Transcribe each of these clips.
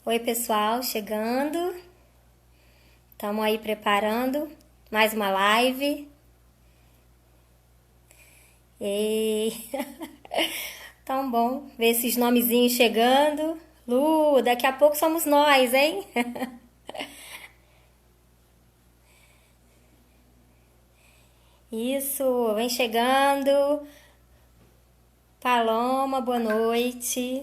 Oi, pessoal, chegando. Estamos aí preparando mais uma live. E tão bom ver esses nomezinhos chegando. Lu, daqui a pouco somos nós, hein? Isso, vem chegando. Paloma, boa noite.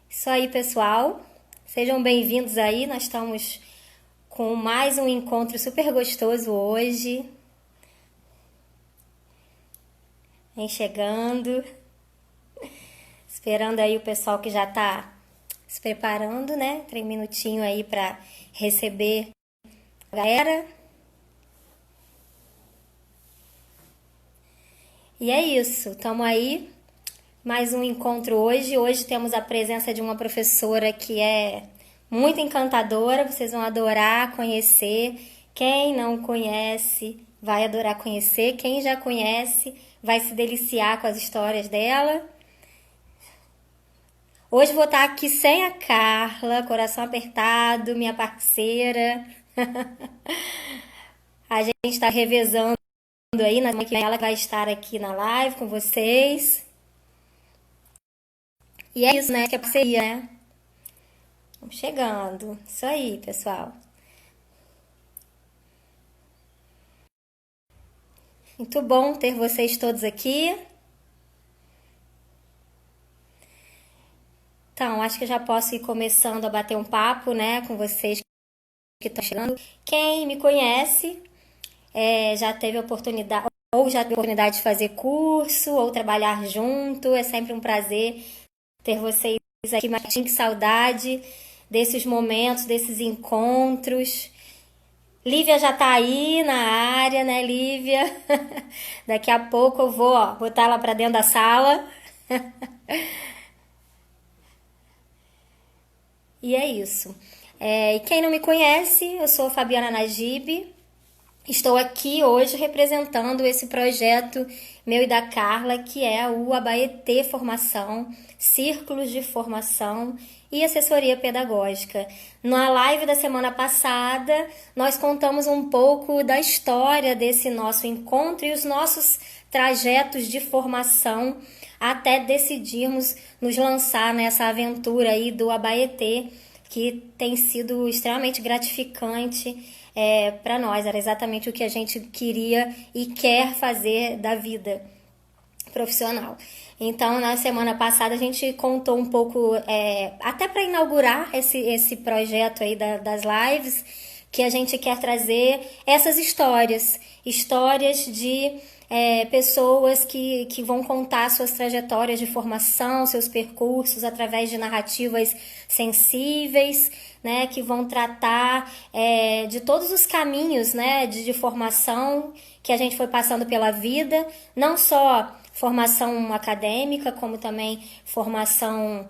Isso aí, pessoal. Sejam bem-vindos aí. Nós estamos com mais um encontro super gostoso hoje. Vem chegando. Esperando aí o pessoal que já tá se preparando, né? 3 minutinhos aí para receber a galera. E é isso, estamos aí. Mais um encontro hoje. Hoje temos a presença de uma professora que é muito encantadora. Vocês vão adorar conhecer. Quem não conhece vai adorar conhecer. Quem já conhece vai se deliciar com as histórias dela. Hoje vou estar aqui sem a Carla, coração apertado, minha parceira. A gente está revezando aí, na semana que vem ela vai estar aqui na live com vocês. E é isso, né? Que é parceria, né? Vamos chegando. Isso aí, pessoal. Muito bom ter vocês todos aqui. Então, acho que já posso ir começando a bater um papo, né, com vocês que estão chegando. Quem me conhece já teve oportunidade, ou já teve oportunidade de fazer curso, ou trabalhar junto. É sempre um prazer ter vocês aqui, mas que saudade desses momentos, desses encontros. Lívia já tá aí na área, né, Lívia? Daqui a pouco eu vou, botar ela pra dentro da sala. E é isso. E quem não me conhece, eu sou Fabiana Najib. Estou aqui hoje representando esse projeto meu e da Carla, que é o Abaetê Formação, Círculos de Formação e Assessoria Pedagógica. Na live da semana passada, nós contamos um pouco da história desse nosso encontro e os nossos trajetos de formação até decidirmos nos lançar nessa aventura aí do Abaetê, que tem sido extremamente gratificante para nós. Era exatamente o que a gente queria e quer fazer da vida profissional. Então, na semana passada, a gente contou um pouco, até para inaugurar esse projeto aí das lives, que a gente quer trazer essas histórias de pessoas que vão contar suas trajetórias de formação, seus percursos através de narrativas sensíveis, né, que vão tratar de todos os caminhos, né, de formação que a gente foi passando pela vida, não só formação acadêmica, como também formação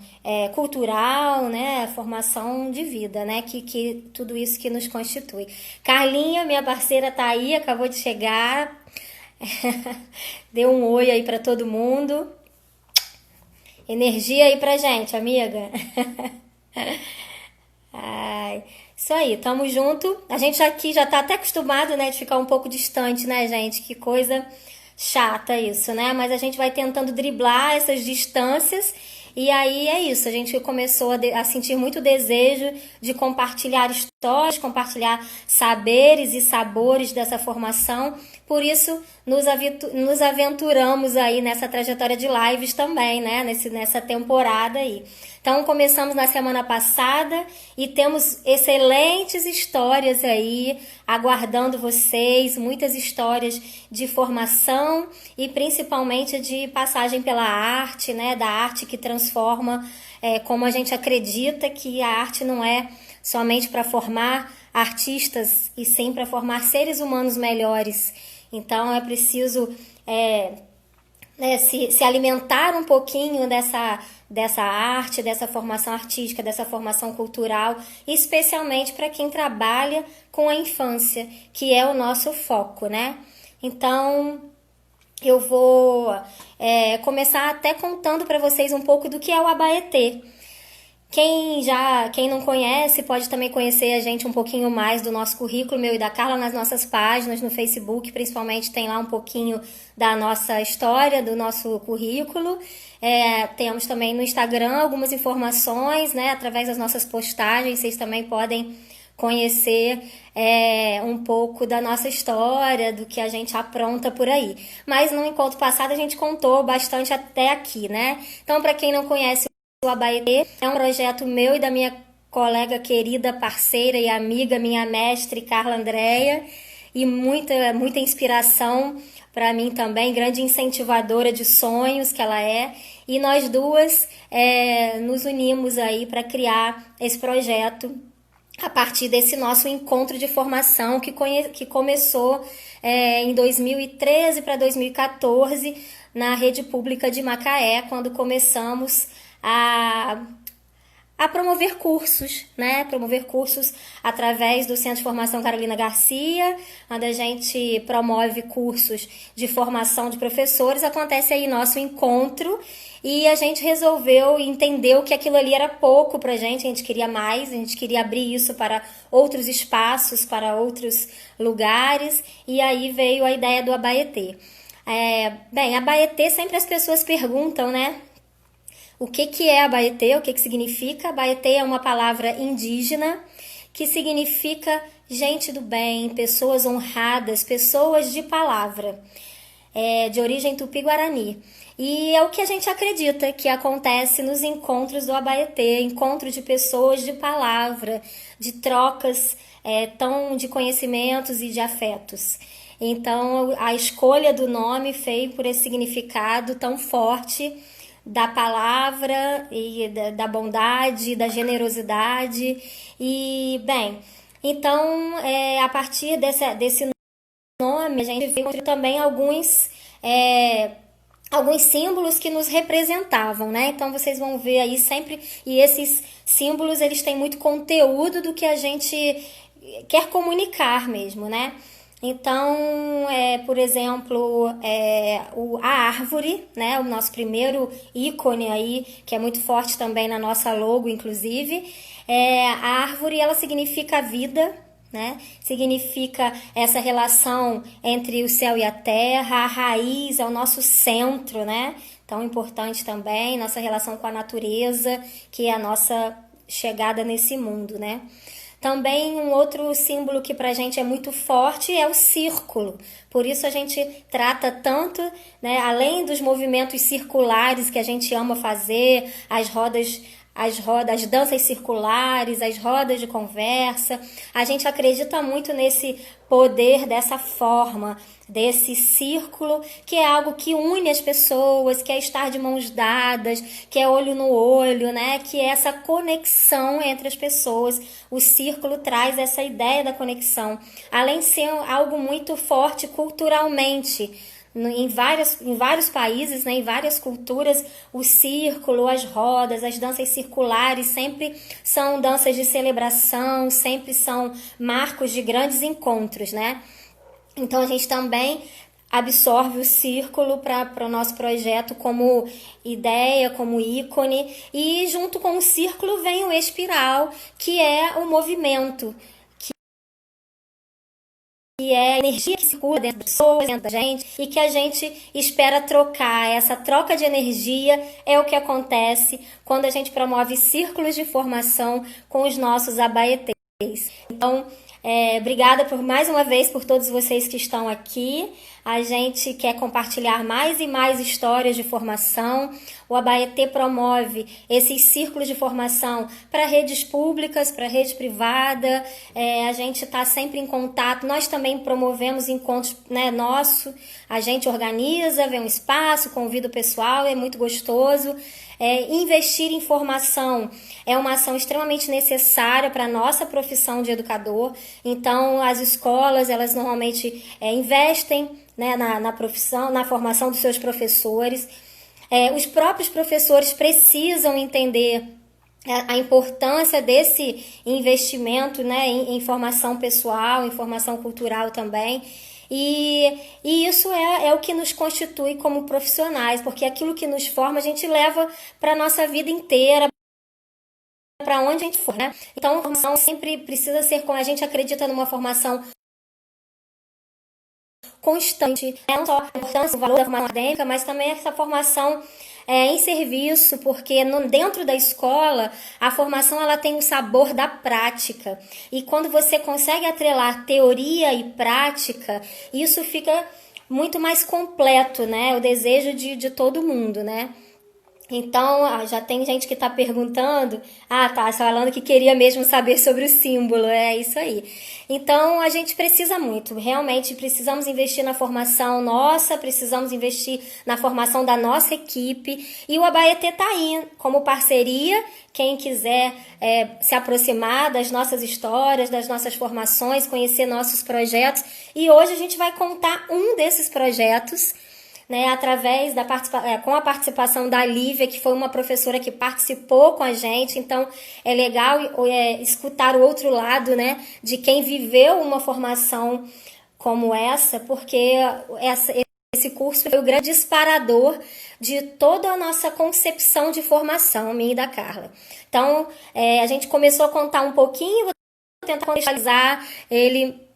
cultural, né, formação de vida, né, que tudo isso que nos constitui. Carlinha, minha parceira, tá aí, acabou de chegar. Deu um oi aí pra todo mundo. Energia aí pra gente, amiga. Ai, isso aí, tamo junto. A gente aqui já tá até acostumado, né, de ficar um pouco distante, né, gente? Que coisa chata isso, né? Mas a gente vai tentando driblar essas distâncias. E aí é isso, a gente começou a sentir muito desejo de compartilhar histórias, compartilhar saberes e sabores dessa formação. Por isso, nos aventuramos aí nessa trajetória de lives também, né? Nessa temporada aí. Então, começamos na semana passada e temos excelentes histórias aí, aguardando vocês, muitas histórias de formação e principalmente de passagem pela arte, né? Da arte que transforma, como a gente acredita que a arte não é somente para formar artistas, e sim para formar seres humanos melhores. Então é preciso se alimentar um pouquinho dessa arte, dessa formação artística, dessa formação cultural, especialmente para quem trabalha com a infância, que é o nosso foco, né? Então, eu vou começar até contando para vocês um pouco do que é o Abaetê. Quem não conhece, pode também conhecer a gente um pouquinho mais do nosso currículo, meu e da Carla, nas nossas páginas, no Facebook, principalmente tem lá um pouquinho da nossa história, do nosso currículo. Temos também no Instagram algumas informações, né, através das nossas postagens, vocês também podem conhecer um pouco da nossa história, do que a gente apronta por aí. Mas no encontro passado a gente contou bastante até aqui, né? Então, para quem não conhece, o Abaetê é um projeto meu e da minha colega querida, parceira e amiga, minha mestre Carla Andréia, e muita inspiração para mim também, grande incentivadora de sonhos que ela é, e nós duas nos unimos aí para criar esse projeto a partir desse nosso encontro de formação que começou em 2013 para 2014 na rede pública de Macaé, quando começamos a promover cursos, né? Promover cursos através do Centro de Formação Carolina Garcia, onde a gente promove cursos de formação de professores. Acontece aí nosso encontro e a gente resolveu e entendeu que aquilo ali era pouco pra gente, a gente queria mais, a gente queria abrir isso para outros espaços, para outros lugares, e aí veio a ideia do Abaetê. Bem, Abaetê sempre as pessoas perguntam, né? O que é Abaetê? O que significa? Abaetê é uma palavra indígena que significa gente do bem, pessoas honradas, pessoas de palavra, de origem tupi-guarani. E é o que a gente acredita que acontece nos encontros do Abaetê, encontro de pessoas de palavra, de trocas de conhecimentos e de afetos. Então, a escolha do nome veio por esse significado tão forte da palavra e da bondade, da generosidade. E, bem, então, a partir desse nome, a gente viu também alguns símbolos que nos representavam, né? Então, vocês vão ver aí sempre, e esses símbolos, eles têm muito conteúdo do que a gente quer comunicar mesmo, né? Então, por exemplo, a árvore, né, o nosso primeiro ícone aí, que é muito forte também na nossa logo, inclusive. A árvore, ela significa vida, né? Significa essa relação entre o céu e a terra, a raiz é o nosso centro, né? Tão importante também, nossa relação com a natureza, que é a nossa chegada nesse mundo, né? Também um outro símbolo que pra gente é muito forte é o círculo. Por isso a gente trata tanto, né, além dos movimentos circulares que a gente ama fazer, as danças circulares, as rodas de conversa. A gente acredita muito nesse poder dessa forma, desse círculo, que é algo que une as pessoas, que é estar de mãos dadas, que é olho no olho, né? Que é essa conexão entre as pessoas. O círculo traz essa ideia da conexão, além de ser algo muito forte culturalmente. Em vários países, né, em várias culturas, o círculo, as rodas, as danças circulares sempre são danças de celebração, sempre são marcos de grandes encontros, né? Então a gente também absorve o círculo para o nosso projeto como ideia, como ícone, e junto com o círculo vem o espiral, que é o movimento, que é a energia que circula dentro das pessoas, dentro da gente, e que a gente espera trocar. Essa troca de energia é o que acontece quando a gente promove círculos de formação com os nossos abaetês. Então, obrigada por mais uma vez por todos vocês que estão aqui. A gente quer compartilhar mais e mais histórias de formação. O Abaetê promove esses círculos de formação para redes públicas, para rede privada. A gente está sempre em contato. Nós também promovemos encontros, né, nosso. A gente organiza, vê um espaço, convida o pessoal, é muito gostoso. Investir em formação é uma ação extremamente necessária para a nossa profissão de educador. Então, as escolas, elas normalmente investem, né, na profissão, na formação dos seus professores. Os próprios professores precisam entender a importância desse investimento, né, em formação pessoal, em formação cultural também. E isso é o que nos constitui como profissionais, porque aquilo que nos forma a gente leva para a nossa vida inteira, para onde a gente for, né? Então, a formação sempre precisa ser como a gente acredita numa formação constante, não só a importância, o valor da formação acadêmica, mas também essa formação em serviço, porque dentro da escola a formação ela tem o sabor da prática, e quando você consegue atrelar teoria e prática, isso fica muito mais completo, né? O desejo de todo mundo, né? Então, já tem gente que está perguntando, tá falando que queria mesmo saber sobre o símbolo, é isso aí. Então, a gente precisa muito, realmente precisamos investir na formação nossa, precisamos investir na formação da nossa equipe, e o Abaetê está aí como parceria, quem quiser se aproximar das nossas histórias, das nossas formações, conhecer nossos projetos, e hoje a gente vai contar um desses projetos, né, através com a participação da Lívia, que foi uma professora que participou com a gente. Então é legal escutar o outro lado, né, de quem viveu uma formação como essa, porque esse curso foi o grande disparador de toda a nossa concepção de formação, minha e da Carla. Então a gente começou a contar um pouquinho, vou tentar contextualizar ele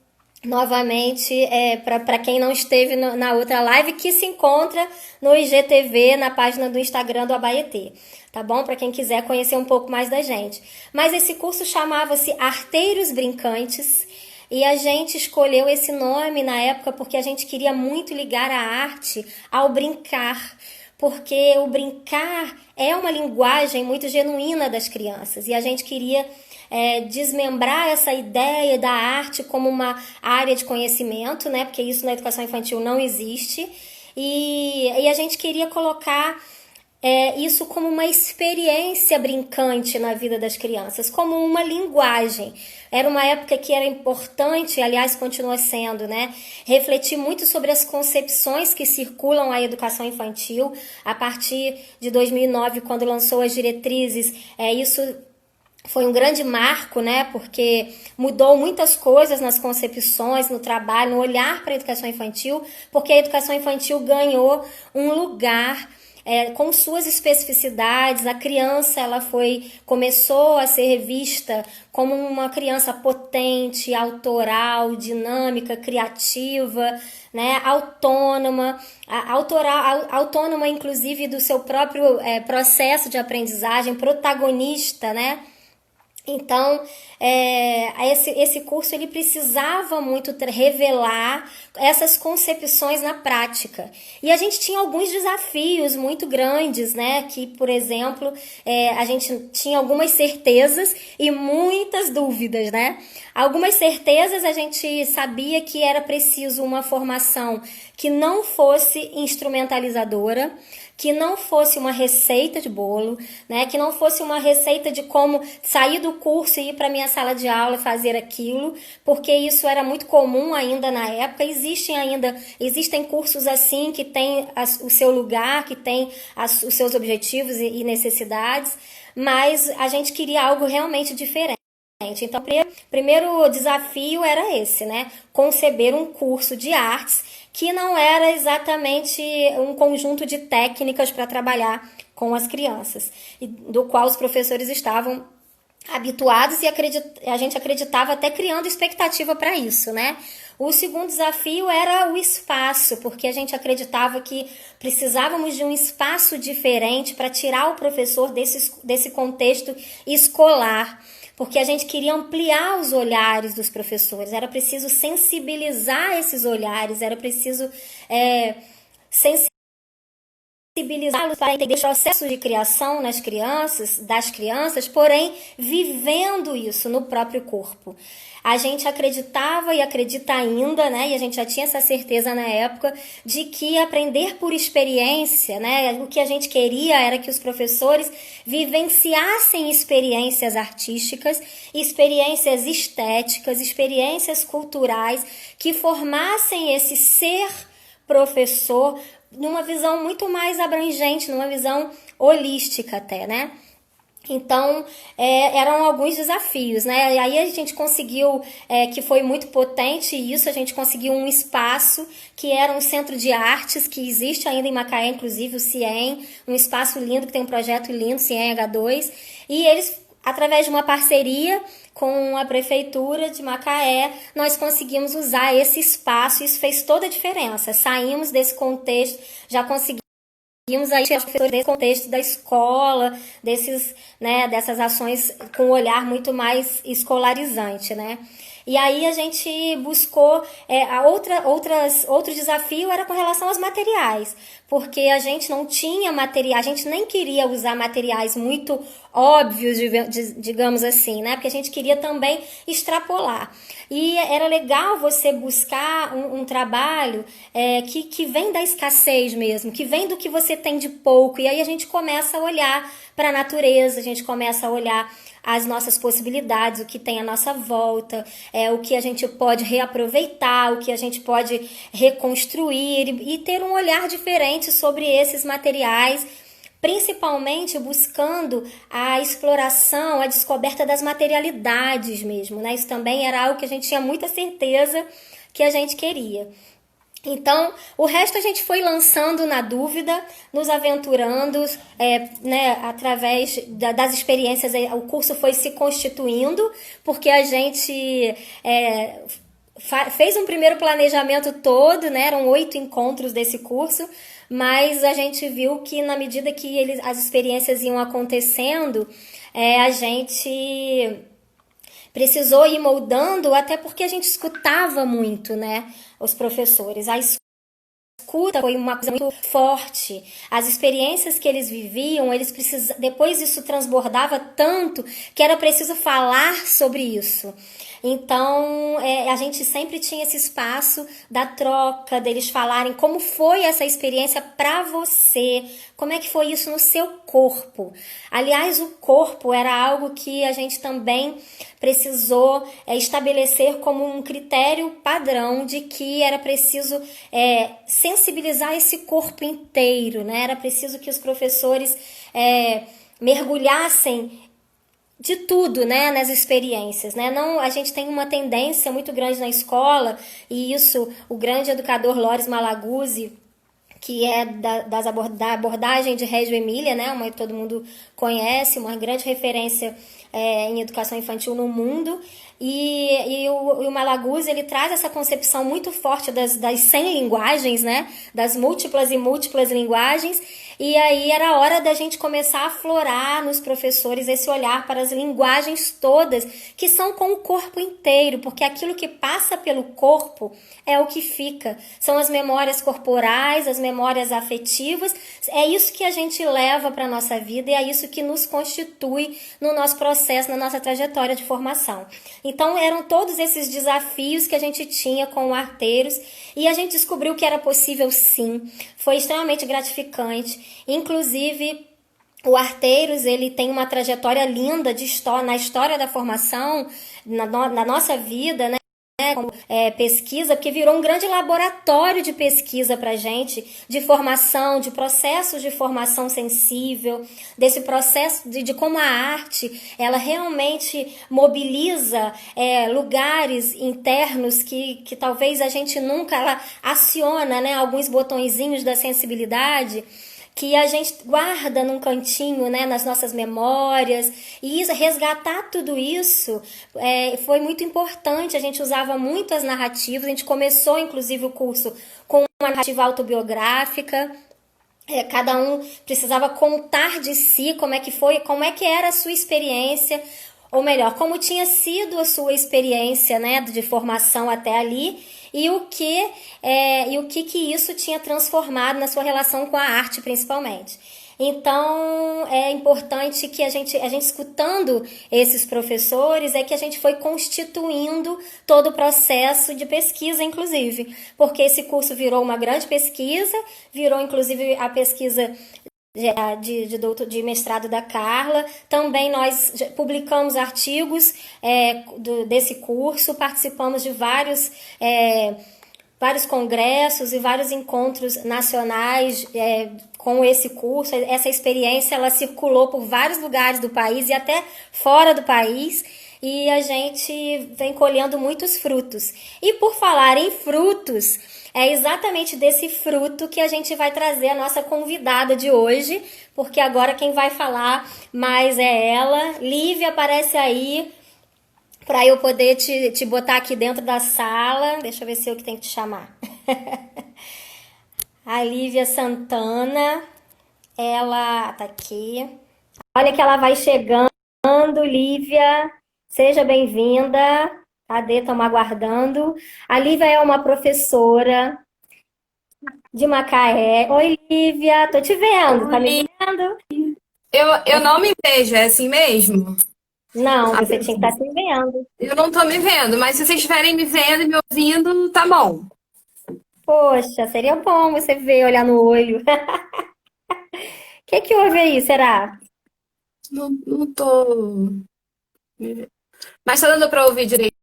novamente, para quem não esteve na outra live, que se encontra no IGTV, na página do Instagram do Abaetê, tá bom? Para quem quiser conhecer um pouco mais da gente. Mas esse curso chamava-se Arteiros Brincantes, e a gente escolheu esse nome na época porque a gente queria muito ligar a arte ao brincar, porque o brincar é uma linguagem muito genuína das crianças, e a gente queria desmembrar essa ideia da arte como uma área de conhecimento, né? Porque isso na educação infantil não existe. E a gente queria colocar isso como uma experiência brincante na vida das crianças, como uma linguagem. Era uma época que era importante, aliás, continua sendo, né? Refletir muito sobre as concepções que circulam a educação infantil. A partir de 2009, quando lançou as diretrizes, isso foi um grande marco, né? Porque mudou muitas coisas nas concepções, no trabalho, no olhar para a educação infantil, porque a educação infantil ganhou um lugar com suas especificidades. A criança começou a ser vista como uma criança potente, autoral, dinâmica, criativa, né? Autônoma, autônoma inclusive do seu próprio processo de aprendizagem, protagonista, né? Então, esse curso ele precisava muito revelar essas concepções na prática. E a gente tinha alguns desafios muito grandes, né? Que, por exemplo, a gente tinha algumas certezas e muitas dúvidas, né? Algumas certezas a gente sabia que era preciso uma formação que não fosse instrumentalizadora, que não fosse uma receita de bolo, né? Que não fosse uma receita de como sair do curso e ir para minha sala de aula e fazer aquilo, porque isso era muito comum ainda na época. Existem cursos assim que tem o seu lugar, que tem os seus objetivos e necessidades, mas a gente queria algo realmente diferente. Então, o primeiro desafio era esse, né? Conceber um curso de artes que não era exatamente um conjunto de técnicas para trabalhar com as crianças, do qual os professores estavam habituados, e a gente acreditava até criando expectativa para isso, né? O segundo desafio era o espaço, porque a gente acreditava que precisávamos de um espaço diferente para tirar o professor desse contexto escolar, porque a gente queria ampliar os olhares dos professores, era preciso sensibilizar esses olhares, era preciso sensibilizá-los para entender o processo de criação das crianças, porém vivendo isso no próprio corpo. A gente acreditava e acredita ainda, né? E a gente já tinha essa certeza na época de que aprender por experiência, né? O que a gente queria era que os professores vivenciassem experiências artísticas, experiências estéticas, experiências culturais que formassem esse ser professor numa visão muito mais abrangente, numa visão holística até, né? Então, eram alguns desafios, né? E aí a gente conseguiu, que foi muito potente isso, a gente conseguiu um espaço que era um centro de artes, que existe ainda em Macaé, inclusive o CIEM, um espaço lindo, que tem um projeto lindo, CIEM H2, e eles, através de uma parceria com a prefeitura de Macaé, nós conseguimos usar esse espaço, isso fez toda a diferença. Saímos desse contexto, já conseguimos aí tirar os professores desse contexto da escola, dessas ações com um olhar muito mais escolarizante, né? E aí a gente buscou, outro desafio era com relação aos materiais, porque a gente não tinha material, a gente nem queria usar materiais muito óbvios, digamos assim, né? Porque a gente queria também extrapolar. E era legal você buscar um trabalho que vem da escassez mesmo, que vem do que você tem de pouco, e aí a gente começa a olhar para a natureza, a gente começa a olhar as nossas possibilidades, o que tem à nossa volta, o que a gente pode reaproveitar, o que a gente pode reconstruir e ter um olhar diferente sobre esses materiais, principalmente buscando a exploração, a descoberta das materialidades mesmo, né? Isso também era algo que a gente tinha muita certeza que a gente queria. Então, o resto a gente foi lançando na dúvida, nos aventurando, né, através das experiências, o curso foi se constituindo, porque a gente fez um primeiro planejamento todo, né, eram 8 encontros desse curso, mas a gente viu que na medida que as experiências iam acontecendo, a gente precisou ir moldando, até porque a gente escutava muito, né, os professores. A escuta foi uma coisa muito forte. As experiências que eles viviam, depois isso transbordava tanto que era preciso falar sobre isso. Então, a gente sempre tinha esse espaço da troca, deles falarem como foi essa experiência para você, como é que foi isso no seu corpo. Aliás, o corpo era algo que a gente também precisou estabelecer como um critério padrão de que era preciso sensibilizar esse corpo inteiro, né? Era preciso que os professores mergulhassem de tudo, né, nas experiências, né? Não, a gente tem uma tendência muito grande na escola, e isso o grande educador Loris Malaguzzi, que é da abordagem de Reggio Emília, né, todo mundo conhece, uma grande referência em educação infantil no mundo, e o Malaguzzi, ele traz essa concepção muito forte das 100 linguagens, né, das múltiplas e múltiplas linguagens, e aí era hora da gente começar a aflorar nos professores esse olhar para as linguagens todas, que são com o corpo inteiro, porque aquilo que passa pelo corpo é o que fica. São as memórias corporais, as memórias afetivas, é isso que a gente leva para a nossa vida e é isso que nos constitui no nosso processo, na nossa trajetória de formação. Então eram todos esses desafios que a gente tinha com o Arteiros e a gente descobriu que era possível sim, foi extremamente gratificante. Inclusive, o Arteiros, ele tem uma trajetória linda na história da formação, na nossa vida, né? Como pesquisa, porque virou um grande laboratório de pesquisa para a gente, de formação, de processos de formação sensível, desse processo de como a arte ela realmente mobiliza lugares internos que talvez a gente nunca ela aciona, né, alguns botõezinhos da sensibilidade que a gente guarda num cantinho, né, nas nossas memórias, e isso, resgatar tudo isso foi muito importante. A gente usava muito as narrativas, a gente começou inclusive o curso com uma narrativa autobiográfica, cada um precisava contar de si como é que foi, como é que era a sua experiência, ou melhor, como tinha sido a sua experiência, né, de formação até ali, e o que isso tinha transformado na sua relação com a arte, principalmente. Então, é importante que a gente escutando esses professores, que a gente foi constituindo todo o processo de pesquisa, inclusive, porque esse curso virou uma grande pesquisa, virou inclusive a pesquisa de mestrado da Carla. Também nós publicamos artigos desse curso, participamos de vários vários congressos e vários encontros nacionais com esse curso. Essa experiência ela circulou por vários lugares do país e até fora do país. E a gente vem colhendo muitos frutos. E por falar em frutos, é exatamente desse fruto que a gente vai trazer a nossa convidada de hoje, porque agora quem vai falar mais é ela. Lívia, aparece aí para eu poder te botar aqui dentro da sala. Deixa eu ver se eu que tenho que te chamar. A Lívia Santana, ela tá aqui. Olha que ela vai chegando, Lívia. Seja bem-vinda. Cadê? Estamos aguardando. A Lívia é uma professora de Macaé. Oi, Lívia. Tô te vendo. Tá me Oi. vendo? Eu não me vejo, é assim mesmo? Não, você tinha que estar se vendo. Eu não tô me vendo, mas se vocês estiverem me vendo e me ouvindo, tá bom. Poxa, seria bom você ver, olhar no olho. O que houve aí, será? Não tô me vendo. Mas tá dando pra ouvir direito?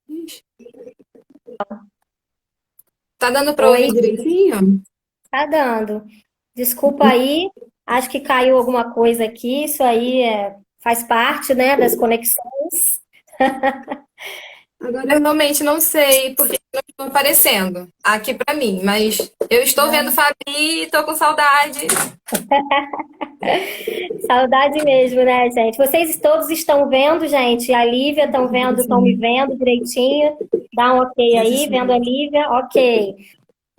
Ixi, tá dando pra Oi, ouvir direitinho? tá dando. Desculpa aí, acho que caiu alguma coisa aqui. Isso aí faz parte, né, das conexões. Agora eu realmente não sei porque não estão aparecendo aqui pra mim, mas eu estou vendo Fabi e tô com saudade. Saudade mesmo, né, gente? Vocês todos estão vendo, gente? A Lívia estão vendo, estão me vendo direitinho? Dá um ok aí, vendo a Lívia? Ok.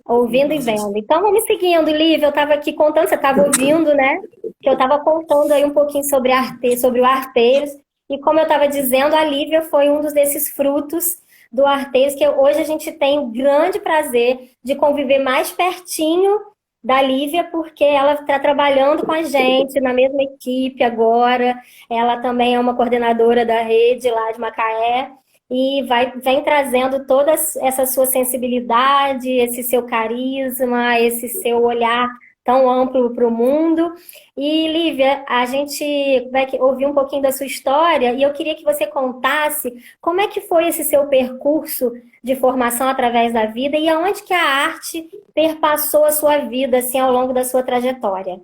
Ouvindo e vendo. Então vamos seguindo, Lívia. Eu estava aqui contando, você estava ouvindo, né? Que eu estava contando aí um pouquinho sobre sobre o Arteiros. E como eu estava dizendo, a Lívia foi um desses frutos do Arteiros, que hoje a gente tem o grande prazer de conviver mais pertinho da Lívia, porque ela está trabalhando com a gente na mesma equipe agora. Ela também é uma coordenadora da rede lá de Macaé e vem trazendo toda essa sua sensibilidade, esse seu carisma, esse seu olhar tão amplo para o mundo. E, Lívia, a gente vai ouvir um pouquinho da sua história e eu queria que você contasse como é que foi esse seu percurso de formação através da vida e aonde que a arte perpassou a sua vida, assim, ao longo da sua trajetória.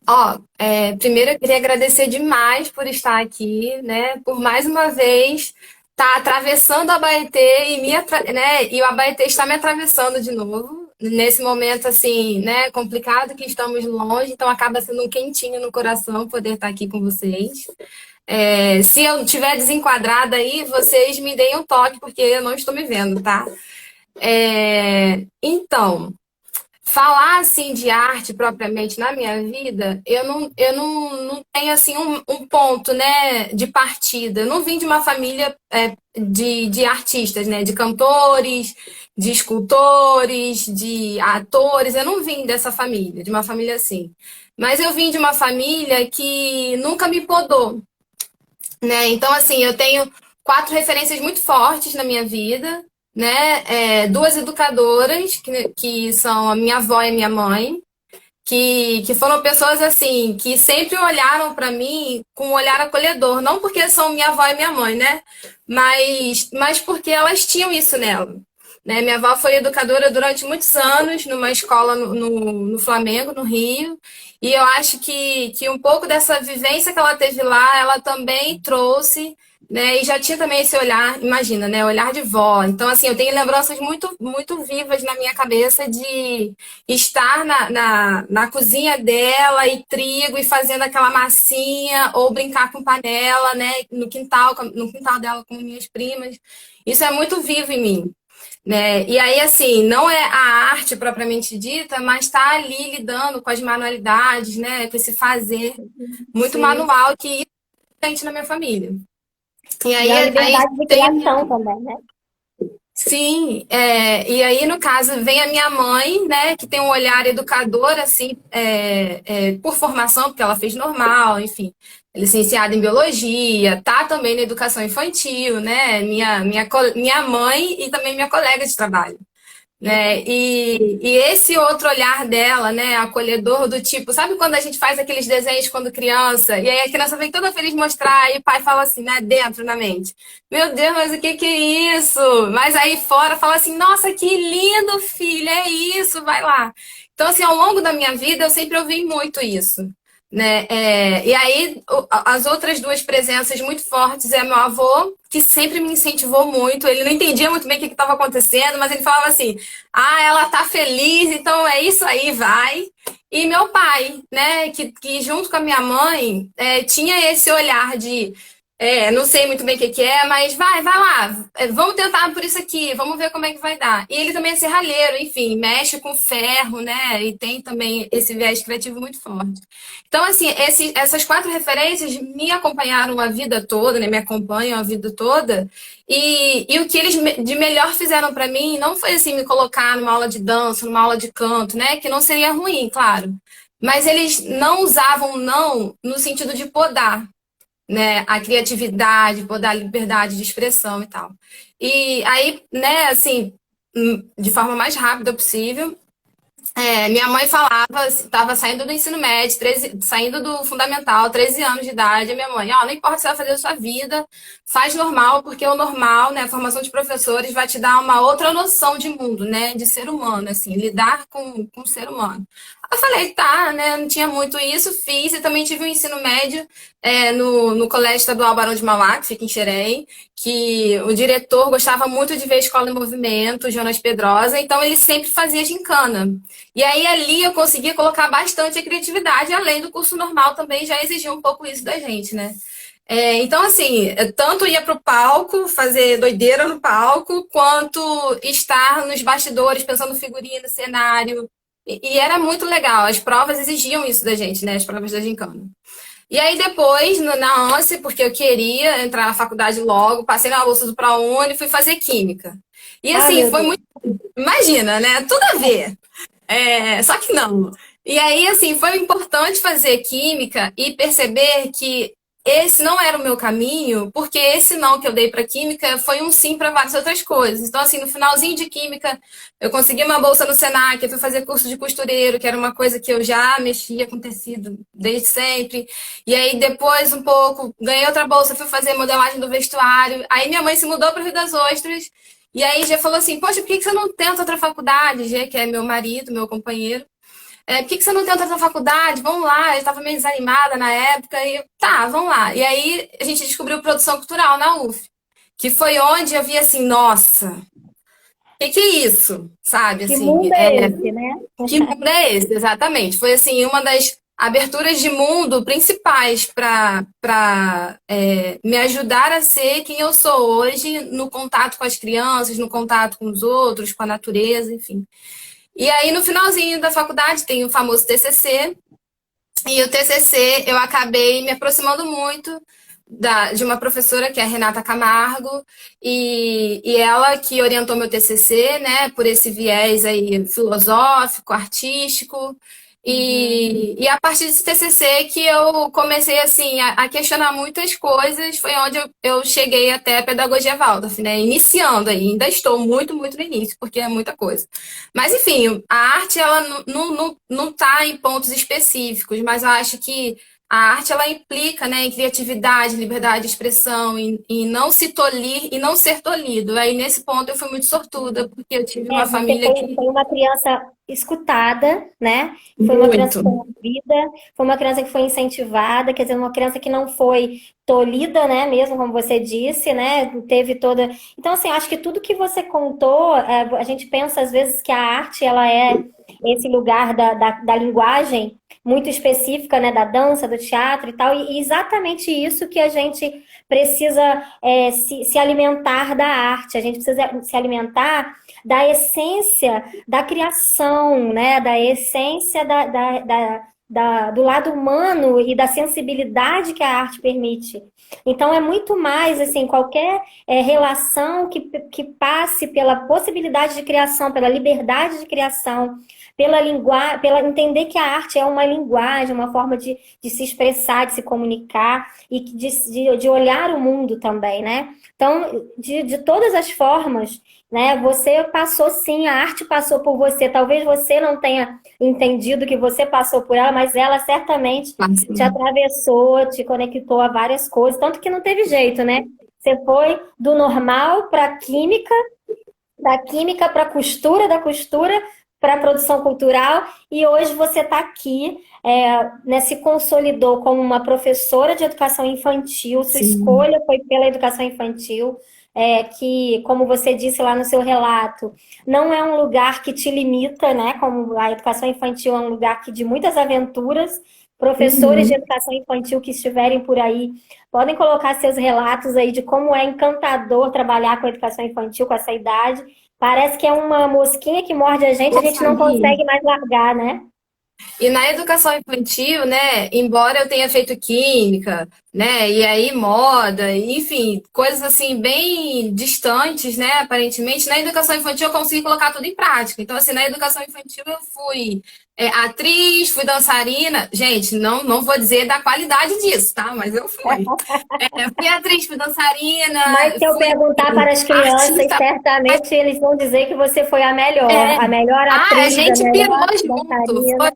Ó, primeiro eu queria agradecer demais por estar aqui, né? Por mais uma vez estar atravessando a Abaeté né? E o Abaeté está me atravessando de novo nesse momento assim, né? Complicado que estamos longe, então acaba sendo um quentinho no coração poder estar aqui com vocês. Se eu estiver desenquadrada aí, vocês me deem um toque porque eu não estou me vendo, tá? Então. Falar assim de arte propriamente na minha vida, eu não tenho assim um ponto, né, de partida. Eu não vim de uma família de artistas, né, de cantores, de escultores, de atores. Eu não vim dessa família, de uma família assim. Mas eu vim de uma família que nunca me podou, né? Então assim, eu tenho quatro referências muito fortes na minha vida, né? Duas educadoras, que são a minha avó e a minha mãe, que foram pessoas assim, que sempre olharam para mim com um olhar acolhedor, não porque são minha avó e minha mãe, né? Mas porque elas tinham isso nela. Né? Minha avó foi educadora durante muitos anos numa escola no Flamengo, no Rio, e eu acho que um pouco dessa vivência que ela teve lá, ela também trouxe, né? E já tinha também esse olhar, imagina, né? Olhar de vó. Então, assim, eu tenho lembranças muito, muito vivas na minha cabeça de estar na cozinha dela e trigo e fazendo aquela massinha ou brincar com panela, né? No quintal dela com minhas primas. Isso é muito vivo em mim. Né? E aí, assim, não é a arte propriamente dita, mas está ali lidando com as manualidades, né? Com esse fazer muito Sim. manual que tem na minha família. E E a aí liberdade de tem. criação também, né? Sim, e aí no caso vem a minha mãe, né, que tem um olhar educador, assim, por formação, porque ela fez normal, enfim, licenciada em biologia, tá também na educação infantil, né, minha mãe e também minha colega de trabalho. né? E esse outro olhar dela, né, acolhedor do tipo, sabe quando a gente faz aqueles desenhos quando criança, e aí a criança vem toda feliz mostrar, e o pai fala assim, né, dentro na mente, meu Deus, mas o que que é isso? Mas aí fora fala assim, nossa, que lindo, filho, é isso, vai lá. Então, assim, ao longo da minha vida, eu sempre ouvi muito isso. Né? E aí, as outras duas presenças muito fortes é meu avô, que sempre me incentivou muito. Ele não entendia muito bem o que estava acontecendo, mas ele falava assim: ah, ela tá feliz, então é isso aí, vai. E meu pai, né, que junto com a minha mãe, tinha esse olhar de não sei muito bem o que que é, mas vai lá, vamos tentar por isso aqui, vamos ver como é que vai dar. E ele também é serralheiro, enfim, mexe com ferro, né, e tem também esse viés criativo muito forte. Então, assim, essas quatro referências me acompanharam a vida toda, né, me acompanham a vida toda, e o que eles de melhor fizeram para mim não foi, assim, me colocar numa aula de dança, numa aula de canto, né, que não seria ruim, claro, mas eles não usavam não no sentido de podar, né, a criatividade, poder a liberdade de expressão e tal. E aí, né, assim, de forma mais rápida possível, minha mãe falava, estava saindo do ensino médio, 13, saindo do fundamental, 13 anos de idade, a minha mãe, não importa o que você vai fazer da sua vida, faz normal, porque o normal, né, a formação de professores vai te dar uma outra noção de mundo, né, de ser humano, assim, lidar com o ser humano. Eu falei, tá, né, não tinha muito isso, fiz, e também tive um ensino médio no Colégio Estadual Barão de Mauá, que fica em Xerém, que o diretor gostava muito de ver a escola em movimento, Jonas Pedrosa, então ele sempre fazia gincana. E aí ali eu conseguia colocar bastante a criatividade, além do curso normal também já exigia um pouco isso da gente, né? Então, assim, tanto ia para o palco, fazer doideira no palco, quanto estar nos bastidores, pensando figurino, cenário. E era muito legal, as provas exigiam isso da gente, né? As provas da gincana. E aí depois, na ANSI, porque eu queria entrar na faculdade logo, passei na bolsa do ProUni e fui fazer química. E Ah, assim, meu foi Deus. muito. Imagina, né? Tudo a ver. Só que não. E aí, assim, foi importante fazer química e perceber que esse não era o meu caminho, porque esse não que eu dei para química foi um sim para várias outras coisas. Então, assim, no finalzinho de química, eu consegui uma bolsa no Senac, eu fui fazer curso de costureiro, que era uma coisa que eu já mexia com tecido desde sempre. E aí, depois, um pouco, ganhei outra bolsa, fui fazer modelagem do vestuário. Aí, minha mãe se mudou para o Rio das Ostras. E aí já falou assim, poxa, por que você não tenta outra faculdade? Gê, que é meu marido, meu companheiro. Por que você não tenta outra faculdade? Vamos lá. Eu estava meio desanimada na época. E tá, vamos lá. E aí a gente descobriu produção cultural na UF. Que foi onde eu vi assim, nossa, o que é isso? Sabe, Que assim, mundo é esse, né? que mundo é esse? Exatamente. Foi assim uma das aberturas de mundo principais para me ajudar a ser quem eu sou hoje no contato com as crianças, no contato com os outros, com a natureza, enfim. E aí no finalzinho da faculdade tem o famoso TCC, e o TCC eu acabei me aproximando muito de uma professora que é a Renata Camargo, e ela que orientou meu TCC, né, por esse viés aí filosófico, artístico, Uhum. e a partir desse TCC que eu comecei assim a questionar muitas coisas, foi onde eu cheguei até a pedagogia Waldorf, né, iniciando aí, ainda estou muito, muito no início, porque é muita coisa. Mas enfim, a arte ela não tá em pontos específicos, mas eu acho que a arte ela implica, né, em criatividade, liberdade de expressão, em não se tolir e não ser tolhido. Aí nesse ponto eu fui muito sortuda, porque eu tive uma Você família foi, que foi uma criança escutada, né? Foi uma criança muito. ouvida, foi uma criança que foi incentivada, quer dizer, uma criança que não foi tolhida, né? Mesmo como você disse, né? Teve toda. Então, assim, acho que tudo que você contou, a gente pensa às vezes que a arte ela é esse lugar da linguagem muito específica, né? Da dança, do teatro e tal, e exatamente isso que a gente precisa se alimentar da arte, a gente precisa se alimentar da essência da criação, né? Da essência do lado humano e da sensibilidade que a arte permite. Então, é muito mais, assim, qualquer relação que passe pela possibilidade de criação, pela liberdade de criação, pela linguagem, pela entender que a arte é uma linguagem, uma forma de se expressar, de se comunicar e de olhar o mundo também, né? Então, de todas as formas, né? Você passou sim, a arte passou por você. Talvez você não tenha entendido que você passou por ela, mas ela certamente te Assim, atravessou, te conectou a várias coisas, tanto que não teve jeito, né? Você foi do normal para a química, da química para a costura, da costura para a produção cultural, e hoje você está aqui, né, se consolidou como uma professora de educação infantil, sua sim. escolha foi pela educação infantil, que, como você disse lá no seu relato, não é um lugar que te limita, né? Como a educação infantil é um lugar que de muitas aventuras. Professores de Uhum. educação infantil que estiverem por aí podem colocar seus relatos aí de como é encantador trabalhar com a educação infantil com essa idade. Parece que é uma mosquinha que morde a Ô, gente não Fabi, consegue mais largar, né? e na educação infantil, né, embora eu tenha feito química, né, e aí moda, enfim, coisas assim bem distantes, né, aparentemente, na educação infantil eu consegui colocar tudo em prática. Então, assim, na educação infantil eu fui atriz, fui dançarina. Gente, não vou dizer da qualidade disso, tá? Mas eu fui. Fui atriz, fui dançarina, Mas se eu fui perguntar para as crianças, artista. certamente eles vão dizer que você foi É, a melhor a atriz, a gente pirou melhor junto. dançarina.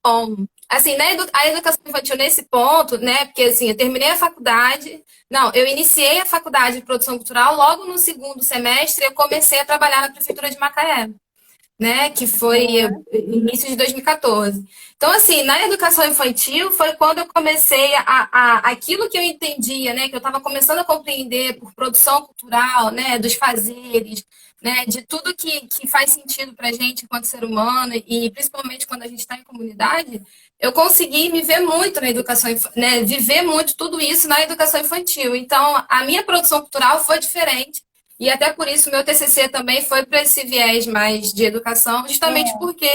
Bom, assim, a educação infantil nesse ponto, né? Porque assim, eu terminei a faculdade. Não, eu iniciei a faculdade de produção cultural, logo no segundo semestre eu comecei a trabalhar na prefeitura de Macaé, né? Que foi início de 2014. Então, assim, na educação infantil foi quando eu comecei aquilo que eu entendia, né? Que eu estava começando a compreender por produção cultural, né? Dos fazeres, né? De tudo que faz sentido para a gente enquanto ser humano e principalmente quando a gente está em comunidade, eu consegui me ver muito na educação, né? Viver muito tudo isso na educação infantil. Então, a minha produção cultural foi diferente e até por isso meu TCC também foi para esse viés mais de educação, justamente porque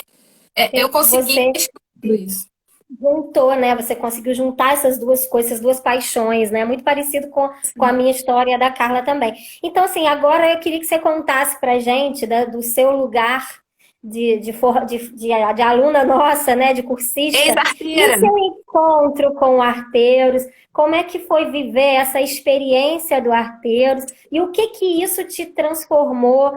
eu consegui Você tudo isso. juntou, né? Você conseguiu juntar essas duas coisas, essas duas paixões, né? Muito parecido com a minha história e a da Carla também. Então, assim, agora eu queria que você contasse pra gente do seu lugar de aluna nossa, né? De cursista, e o Ex-arteira. seu encontro com o Arteiros, como é que foi viver essa experiência do Arteiros, e o que que isso te transformou,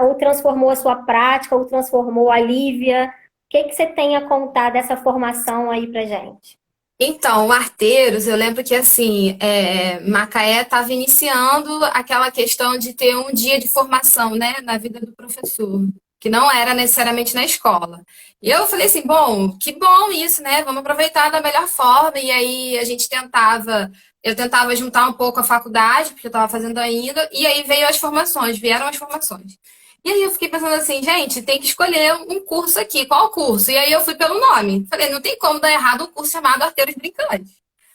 ou transformou a sua prática, ou transformou a Lívia? Que você tem a contar dessa formação aí pra gente? Então, o Arteiros, eu lembro que assim, Macaé estava iniciando aquela questão de ter um dia de formação, né, na vida do professor, que não era necessariamente na escola. E eu falei assim, bom, que bom isso, né? Vamos aproveitar da melhor forma. E aí eu tentava juntar um pouco a faculdade, porque eu estava fazendo ainda, e aí vieram as formações. E aí eu fiquei pensando assim, gente, tem que escolher um curso aqui. Qual curso? E aí eu fui pelo nome. Falei, não tem como dar errado um curso chamado Arteiros Brincantes.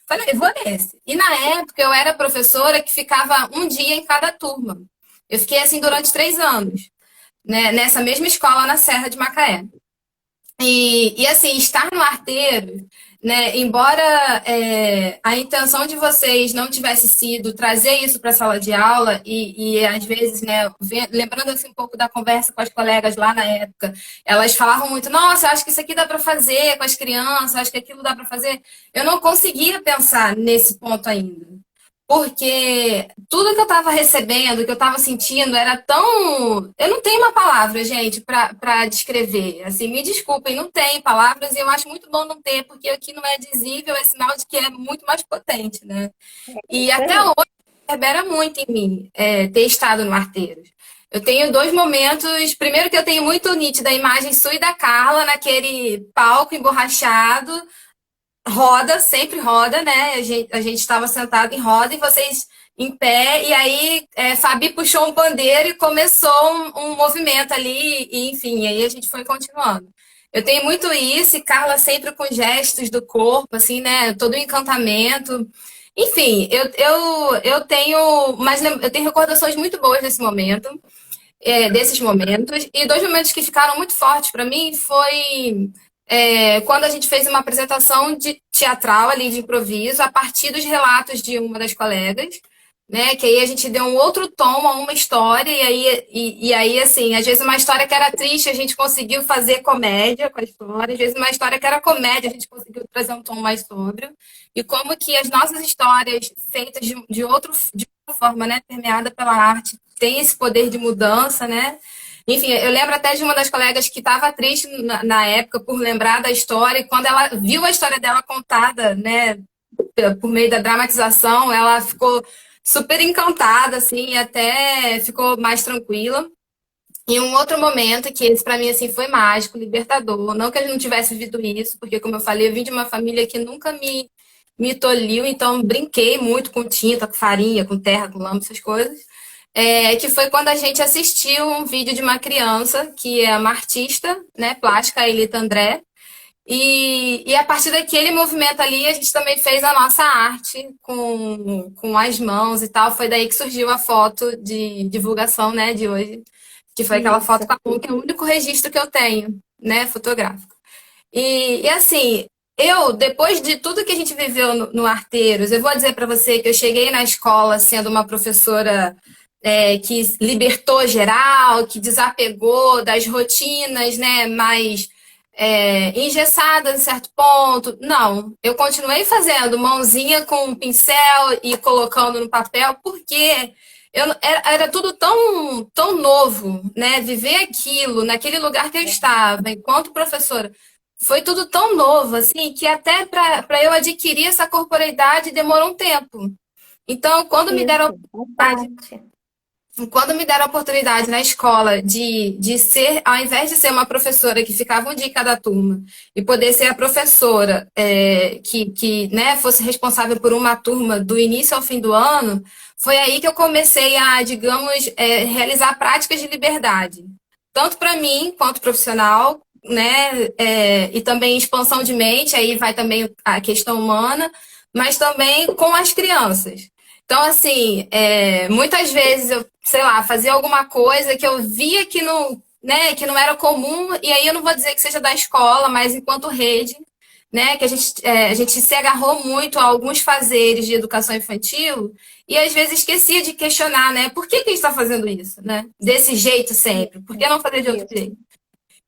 Falei, vou nesse. E na época eu era professora que ficava um dia em cada turma. Eu fiquei assim durante 3 anos, né, nessa mesma escola na Serra de Macaé. E assim, estar no arteiro, né, embora a intenção de vocês não tivesse sido trazer isso para a sala de aula, e às vezes, né, lembrando assim, um pouco da conversa com as colegas lá na época, elas falavam muito, nossa, eu acho que isso aqui dá para fazer com as crianças, acho que aquilo dá para fazer. Eu não conseguia pensar nesse ponto ainda. Porque tudo que eu estava recebendo, que eu estava sentindo, era tão. Eu não tenho uma palavra, gente, para descrever. Assim, me desculpem, não tem palavras e eu acho muito bom não ter, porque o que não é dizível é sinal de que é muito mais potente, né? E Isso até aí. hoje reverbera muito em mim ter estado no Arteiros. Eu tenho dois momentos. Primeiro, que eu tenho muito nítida a imagem sua e da Carla naquele palco emborrachado, roda, sempre roda, né? A gente estava sentado em roda e vocês em pé, e aí Fabi puxou um pandeiro e começou um movimento ali, e enfim, aí a gente foi continuando. Eu tenho muito isso, e Carla sempre com gestos do corpo, assim, né? Todo o encantamento. Enfim, eu tenho, mas eu tenho recordações muito boas desse momento, desses momentos. E dois momentos que ficaram muito fortes para mim foi quando a gente fez uma apresentação de teatral ali de improviso a partir dos relatos de uma das colegas, né? Que aí a gente deu um outro tom a uma história e aí assim, às vezes uma história que era triste a gente conseguiu fazer comédia com a história, às vezes uma história que era comédia a gente conseguiu trazer um tom mais sóbrio e como que as nossas histórias feitas de outra forma, né? Permeada pela arte tem esse poder de mudança, né? Enfim, eu lembro até de uma das colegas que estava triste na época por lembrar da história, e quando ela viu a história dela contada, né, por meio da dramatização, ela ficou super encantada, assim, e até ficou mais tranquila. E um outro momento, que esse para mim assim foi mágico, libertador, não que eu não tivesse vivido isso, porque como eu falei, eu vim de uma família que nunca me tolhiu, então brinquei muito com tinta, com farinha, com terra, com lama, essas coisas. Que foi quando a gente assistiu um vídeo de uma criança que é uma artista, né, plástica, a Elita André, e a partir daquele movimento ali, a gente também fez a nossa arte com as mãos e tal. Foi daí que surgiu a foto de divulgação, né, de hoje, que foi aquela Isso. foto com a mão, que é o único registro que eu tenho, né, fotográfico. E assim, eu, depois de tudo que a gente viveu no Arteiros, eu vou dizer para você que eu cheguei na escola sendo uma professora que libertou geral, que desapegou das rotinas, né, mais engessadas em certo ponto. Não, eu continuei fazendo mãozinha com um pincel e colocando no papel, porque era tudo tão, tão novo, né? Viver aquilo, naquele lugar que eu estava, enquanto professora, foi tudo tão novo, assim, que até para eu adquirir essa corporeidade demorou um tempo. Então, Isso, faz parte. quando me deram a oportunidade na escola de ser, ao invés de ser uma professora que ficava um dia em cada turma, e poder ser a professora que né, fosse responsável por uma turma do início ao fim do ano, foi aí que eu comecei a, digamos, realizar práticas de liberdade. Tanto para mim, quanto profissional, né, e também expansão de mente, aí vai também a questão humana, mas também com as crianças. Então, assim, muitas vezes eu, sei lá, fazia alguma coisa que eu via que não, né, que não era comum, e aí eu não vou dizer que seja da escola, mas enquanto rede, né, que a gente se agarrou muito a alguns fazeres de educação infantil, e às vezes esquecia de questionar, né, por que que a gente está fazendo isso, né, desse jeito sempre, por que não fazer de outro Isso. jeito?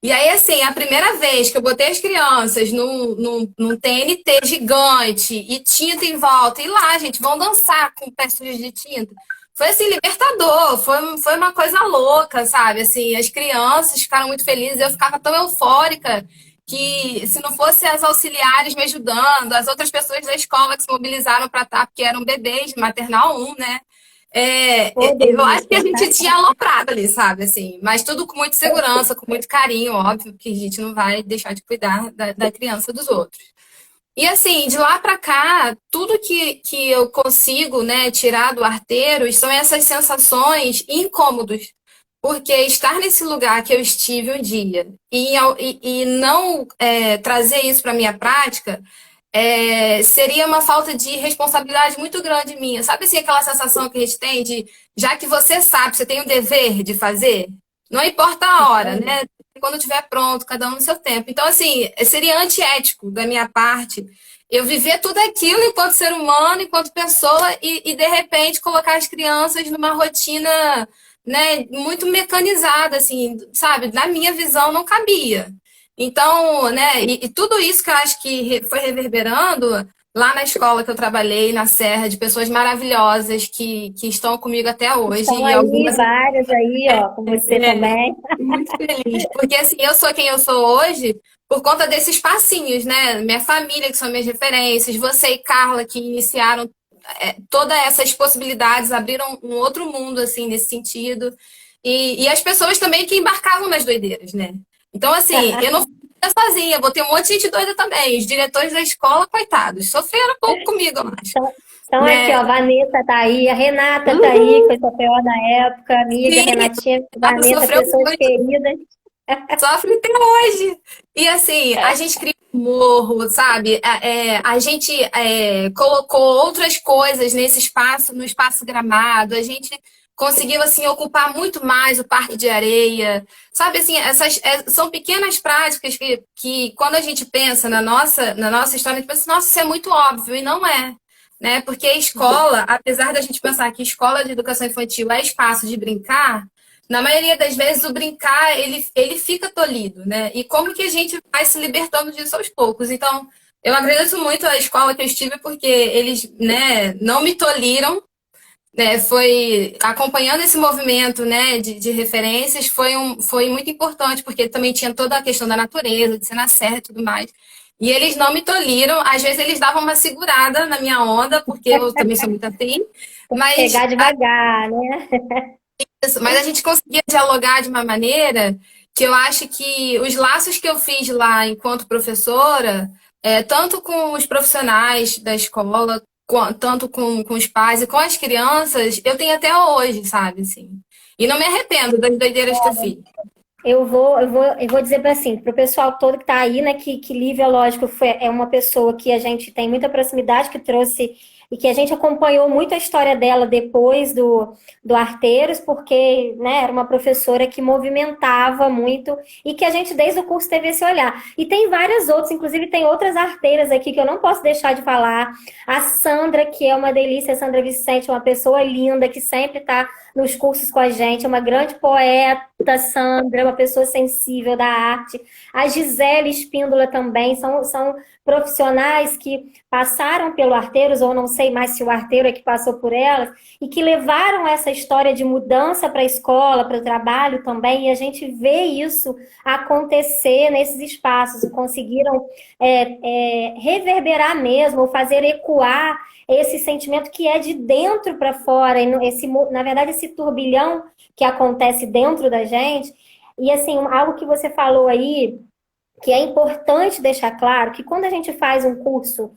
E aí, assim, a primeira vez que eu botei as crianças num TNT gigante e tinta em volta, e lá, gente, vão dançar com pés sujos de tinta. Foi, assim, libertador, foi uma coisa louca, sabe? Assim, as crianças ficaram muito felizes, eu ficava tão eufórica que, se não fosse as auxiliares me ajudando, as outras pessoas da escola que se mobilizaram para estar, porque eram bebês, maternal um, né? Pô, Eu acho que a delícia, gente faz tinha parte. aloprado ali, sabe? Assim, mas tudo com muita segurança, com muito carinho, óbvio, que a gente não vai deixar de cuidar da criança dos outros. E assim, de lá para cá, tudo que eu consigo, né, tirar do Arteiros são essas sensações incômodos. Porque estar nesse lugar que eu estive um dia e não trazer isso para minha prática seria uma falta de responsabilidade muito grande minha. Sabe assim, aquela sensação que a gente tem de, já que você sabe, você tem o dever de fazer, não importa a Isso hora, aí. né? Quando estiver pronto, cada um no seu tempo. Então, assim, seria antiético da minha parte eu viver tudo aquilo enquanto ser humano, enquanto pessoa, e de repente colocar as crianças numa rotina, né, muito mecanizada, assim, sabe? Na minha visão, não cabia. Então, né, e tudo isso que eu acho que foi reverberando lá na escola que eu trabalhei, na Serra, de pessoas maravilhosas que estão comigo até hoje, Estão e aí algumas várias aí, ó, com você também. muito feliz, porque assim, eu sou quem eu sou hoje por conta desses passinhos, né? Minha família, que são minhas referências, você e Carla, que iniciaram todas essas possibilidades, abriram um outro mundo, assim, nesse sentido. E as pessoas também que embarcavam nas doideiras, né? Então, assim, eu não fui sozinha, botei um monte de gente doida também. Os diretores da escola, coitados, sofreram um pouco comigo, eu acho. Então, aqui, ó, Né? a Vanessa tá aí, a Renata tá aí, foi sua pior na época, amiga, Sim, Renatinha, ela Vanessa, sofreu pessoas muito. queridas. Sofre até hoje. E assim, a gente criou um morro, sabe? A gente colocou outras coisas nesse espaço, no espaço gramado. A gente conseguiu assim ocupar muito mais o parque de areia. Sabe assim, essas são pequenas práticas que quando a gente pensa na nossa história, a gente pensa, nossa, isso é muito óbvio, e não é. Né? Porque a escola, apesar da gente pensar que escola de educação infantil é espaço de brincar, na maioria das vezes, o brincar, ele fica tolhido, né? E como que a gente vai se libertando disso aos poucos? Então, eu agradeço muito a escola que eu estive, porque eles, né, não me tolhiram, né, foi acompanhando esse movimento, né, de referências, foi muito importante, porque também tinha toda a questão da natureza, de ser na serra e tudo mais. E eles não me tolhiram, às vezes eles davam uma segurada na minha onda, porque eu também sou muito assim, mas Pegar devagar, né? mas a gente conseguia dialogar de uma maneira que eu acho que os laços que eu fiz lá enquanto professora, tanto com os profissionais da escola, tanto com os pais e com as crianças, eu tenho até hoje, sabe, assim. E não me arrependo das doideiras que eu fiz. Eu vou dizer para assim, para o pessoal todo que está aí, né, que Lívia, lógico, é uma pessoa que a gente tem muita proximidade, que trouxe e que a gente acompanhou muito a história dela depois do Arteiros, porque, né, era uma professora que movimentava muito e que a gente desde o curso teve esse olhar. E tem várias outras, inclusive tem outras arteiras aqui que eu não posso deixar de falar. A Sandra, que é uma delícia, a Sandra Vicente, uma pessoa linda que sempre está nos cursos com a gente, é uma grande poeta, Sandra, uma pessoa sensível da arte. A Gisele Espíndola também, são profissionais que passaram pelo Arteiros, ou não sei mais se o Arteiro é que passou por elas, e que levaram essa história de mudança para a escola, para o trabalho também, e a gente vê isso acontecer nesses espaços, conseguiram reverberar mesmo, ou fazer ecoar esse sentimento que é de dentro para fora, na verdade, esse turbilhão que acontece dentro da gente. E assim, algo que você falou aí, que é importante deixar claro, que quando a gente faz um curso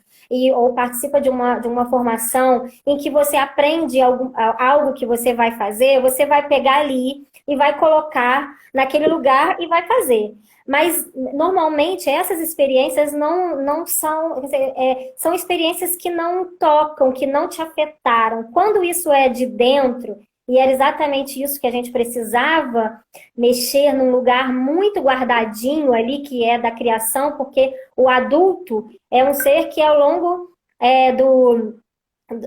ou participa de uma formação em que você aprende algo que você vai pegar ali e vai colocar naquele lugar e vai fazer. Mas, normalmente, essas experiências não são... Quer dizer, são experiências que não tocam, que não te afetaram. Quando isso é de dentro, e era exatamente isso que a gente precisava, mexer num lugar muito guardadinho ali, que é da criação, porque o adulto é um ser que, ao longo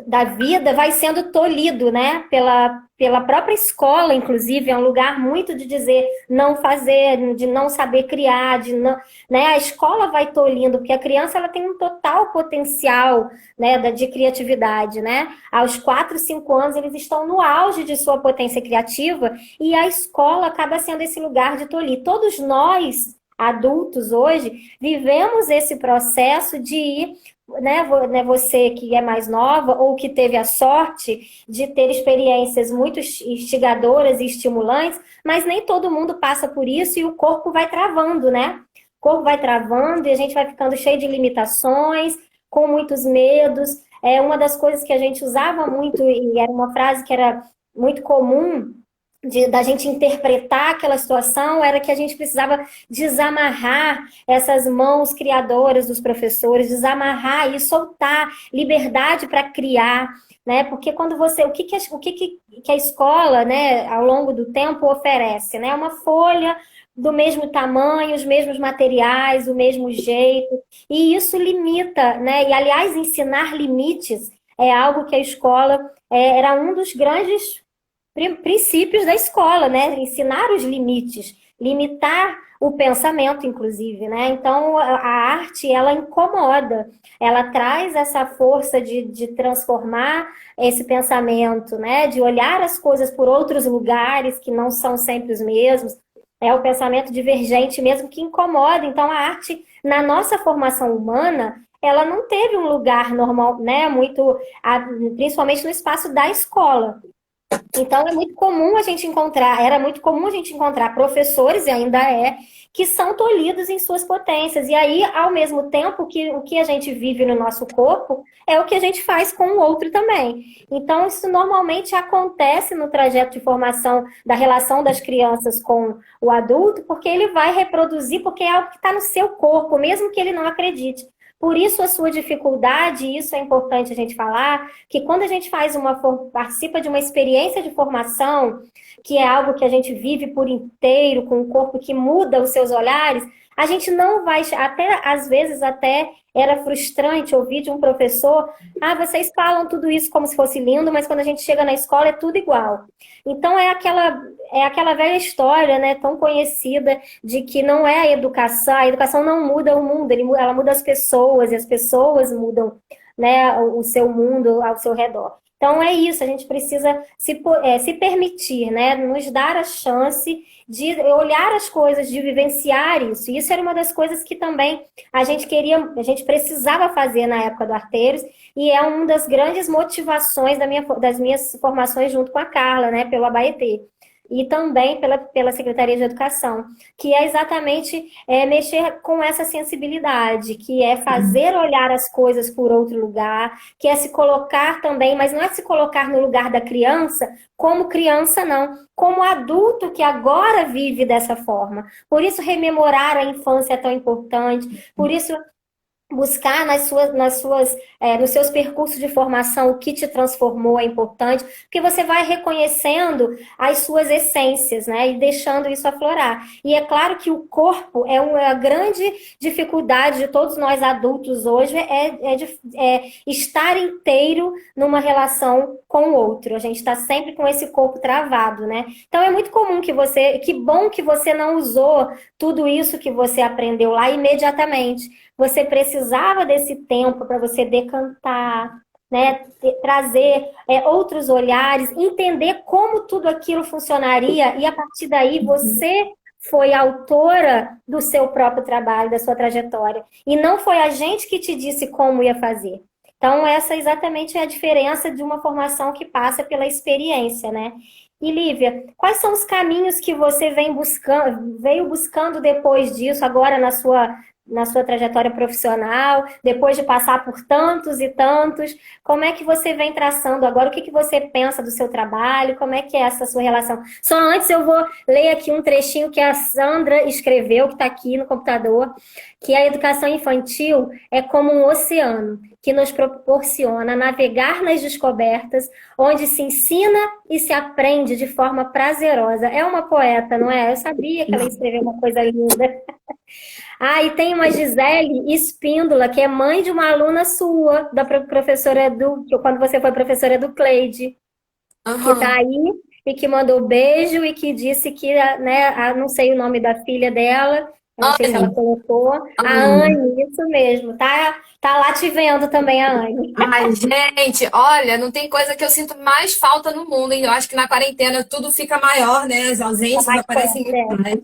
da vida, vai sendo tolhido, né? Pela própria escola, inclusive, é um lugar muito de dizer não fazer, de não saber criar, de não, né? A escola vai tolhindo, porque a criança ela tem um total potencial, né, de criatividade, né? Aos 4, 5 anos, eles estão no auge de sua potência criativa e a escola acaba sendo esse lugar de tolir. Todos nós, adultos hoje, vivemos esse processo de ir, né, você que é mais nova ou que teve a sorte de ter experiências muito instigadoras e estimulantes, mas nem todo mundo passa por isso e o corpo vai travando, né? O corpo vai travando e a gente vai ficando cheio de limitações, com muitos medos. É uma das coisas que a gente usava muito e era uma frase que era muito comum da gente interpretar aquela situação, era que a gente precisava desamarrar essas mãos criadoras dos professores, desamarrar e soltar liberdade para criar, né? Porque quando você, o que a escola, né, ao longo do tempo oferece, né? Uma folha do mesmo tamanho, os mesmos materiais, o mesmo jeito, e isso limita, né? E aliás, ensinar limites é algo que a escola era um dos grandes princípios da escola, né? Ensinar os limites, limitar o pensamento, inclusive, né? Então, a arte, ela incomoda, ela traz essa força de transformar esse pensamento, né? De olhar as coisas por outros lugares que não são sempre os mesmos. É o pensamento divergente mesmo que incomoda. Então, a arte, na nossa formação humana, ela não teve um lugar normal, né? Muito, principalmente no espaço da escola. Então é muito comum a gente encontrar, era muito comum a gente encontrar professores, e ainda é, que são tolhidos em suas potências. E aí, ao mesmo tempo, o que a gente vive no nosso corpo é o que a gente faz com o outro também. Então, isso normalmente acontece no trajeto de formação da relação das crianças com o adulto, porque ele vai reproduzir, porque é algo que está no seu corpo, mesmo que ele não acredite. Por isso a sua dificuldade, e isso é importante a gente falar, que quando a gente participa de uma experiência de formação, que é algo que a gente vive por inteiro, com um corpo que muda os seus olhares, a gente não vai, até às vezes até era frustrante ouvir de um professor, vocês falam tudo isso como se fosse lindo, mas quando a gente chega na escola é tudo igual. Então é aquela velha história, né, tão conhecida, de que não é a educação não muda o mundo, ela muda as pessoas, e as pessoas mudam, né, o seu mundo ao seu redor. Então é isso, a gente precisa se permitir, né? Nos dar a chance de olhar as coisas, de vivenciar isso. E isso era uma das coisas que também a gente precisava fazer na época do Arteiros, e é uma das grandes motivações das minhas formações junto com a Carla, né? Pelo Abaetê. E também pela Secretaria de Educação, que é exatamente mexer com essa sensibilidade, que é fazer olhar as coisas por outro lugar, que é se colocar também, mas não é se colocar no lugar da criança não, como adulto que agora vive dessa forma. Por isso, rememorar a infância é tão importante, por isso buscar nos seus percursos de formação o que te transformou é importante, porque você vai reconhecendo as suas essências, né, e deixando isso aflorar. E é claro que o corpo é uma grande dificuldade de todos nós adultos hoje, estar inteiro numa relação com o outro. A gente está sempre com esse corpo travado, né? Então é muito comum que bom que você não usou tudo isso que você aprendeu lá imediatamente. Você precisava desse tempo para você decantar, né? Trazer outros olhares, entender como tudo aquilo funcionaria, e a partir daí você foi autora do seu próprio trabalho, da sua trajetória. E não foi a gente que te disse como ia fazer. Então, essa exatamente é a diferença de uma formação que passa pela experiência, né? E Lívia, quais são os caminhos que você veio buscando depois disso, agora na sua trajetória profissional, depois de passar por tantos e tantos, como é que você vem traçando agora? O que você pensa do seu trabalho? Como é que é essa sua relação? Só antes eu vou ler aqui um trechinho que a Sandra escreveu, que está aqui no computador, que a educação infantil é como um oceano que nos proporciona navegar nas descobertas, onde se ensina e se aprende de forma prazerosa. É uma poeta, não é? Eu sabia que ela ia escrever uma coisa linda. Ah, e tem uma Gisele Espíndola, que é mãe de uma aluna sua, da professora quando você foi professora do Cleide, que está Aham. aí e que mandou beijo e que disse que, né, não sei o nome da filha dela, eu não sei se ela Anne, colocou, a Anne. Anne, isso mesmo, tá lá te vendo também a Anne. Ai, gente, olha, não tem coisa que eu sinto mais falta no mundo, hein? Eu acho que na quarentena tudo fica maior, né? As Tá ausências mais aparecem perto, muito mais.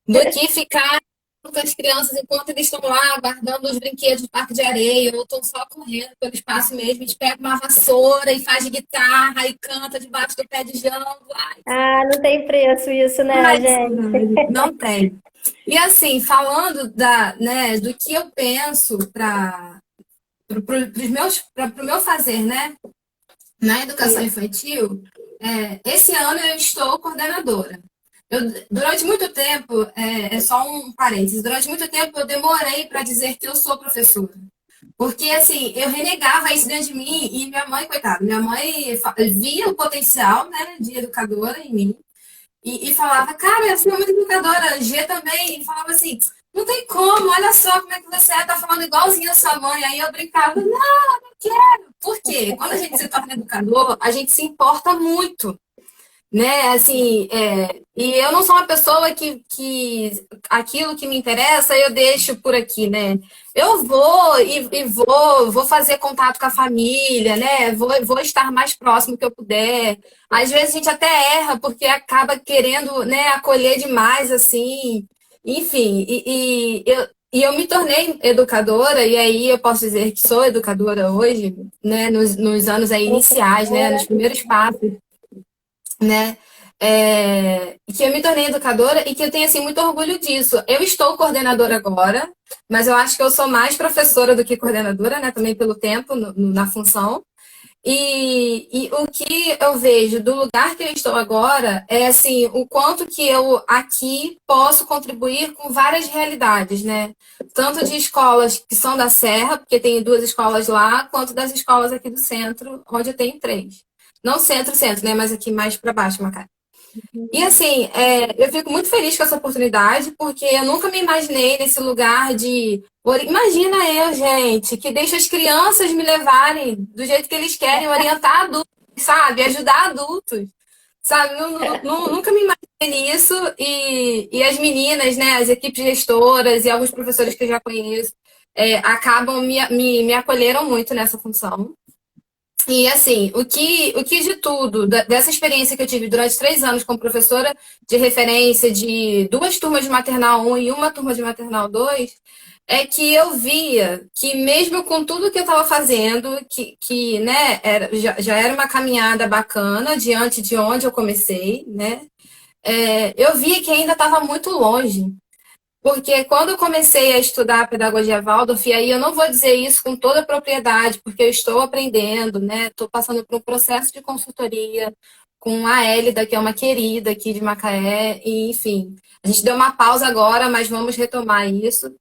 Do que ficar com as crianças enquanto eles estão lá guardando os brinquedos do parque de areia, ou estão só correndo pelo espaço mesmo, eles pegam uma vassoura e faz guitarra e canta debaixo do pé de jambo. Ai, não tem preço isso, né, que gente? saudade. Não tem. E assim, falando né, do que eu penso para o meu fazer, né, na educação Isso. infantil, esse ano eu estou coordenadora. Durante muito tempo, é só um parênteses, durante muito tempo eu demorei para dizer que eu sou professora. Porque, assim, eu renegava isso dentro de mim e minha mãe, coitada, minha mãe via o potencial, né, de educadora em mim e falava, cara, você é muito educadora, a G também, e falava assim, não tem como, olha só como é que você tá falando igualzinho a sua mãe. Aí eu brincava, não quero. Por quê? Quando a gente se torna educador, a gente se importa muito, né? Assim, e eu não sou uma pessoa que aquilo que me interessa eu deixo por aqui, né? Eu vou vou fazer contato com a família, né? Vou estar mais próximo que eu puder. Às vezes a gente até erra porque acaba querendo, né, acolher demais, assim. Enfim, eu me tornei educadora, e aí eu posso dizer que sou educadora hoje, né, nos anos aí iniciais, né, nos primeiros passos, né? Que eu me tornei educadora e que eu tenho assim muito orgulho disso. Eu estou coordenadora agora, mas eu acho que eu sou mais professora do que coordenadora, né? Também pelo tempo na função. E o que eu vejo do lugar que eu estou agora é assim o quanto que eu aqui posso contribuir com várias realidades, né? Tanto de escolas que são da Serra, porque tem duas escolas lá, quanto das escolas aqui do centro, onde eu tenho três. Não centro, né? Mas aqui mais para baixo, Macá. E assim, eu fico muito feliz com essa oportunidade, porque eu nunca me imaginei nesse lugar de. Imagina eu, gente, que deixa as crianças me levarem do jeito que eles querem, orientar adultos, sabe? Ajudar adultos, sabe? Nunca me imaginei nisso. E as meninas, né, as equipes gestoras e alguns professores que eu já conheço, acabam me acolheram muito nessa função. E assim, o que de tudo, dessa experiência que eu tive durante 3 anos como professora de referência de 2 turmas de maternal 1 e uma turma de maternal 2, é que eu via que mesmo com tudo que eu estava fazendo, que né, já era uma caminhada bacana diante de onde eu comecei, né? Eu via que ainda estava muito longe. Porque quando eu comecei a estudar a pedagogia Waldorf, e aí eu não vou dizer isso com toda a propriedade, porque eu estou aprendendo, né? Estou passando por um processo de consultoria com a Hélida, que é uma querida aqui de Macaé, e enfim, a gente deu uma pausa agora, mas vamos retomar isso.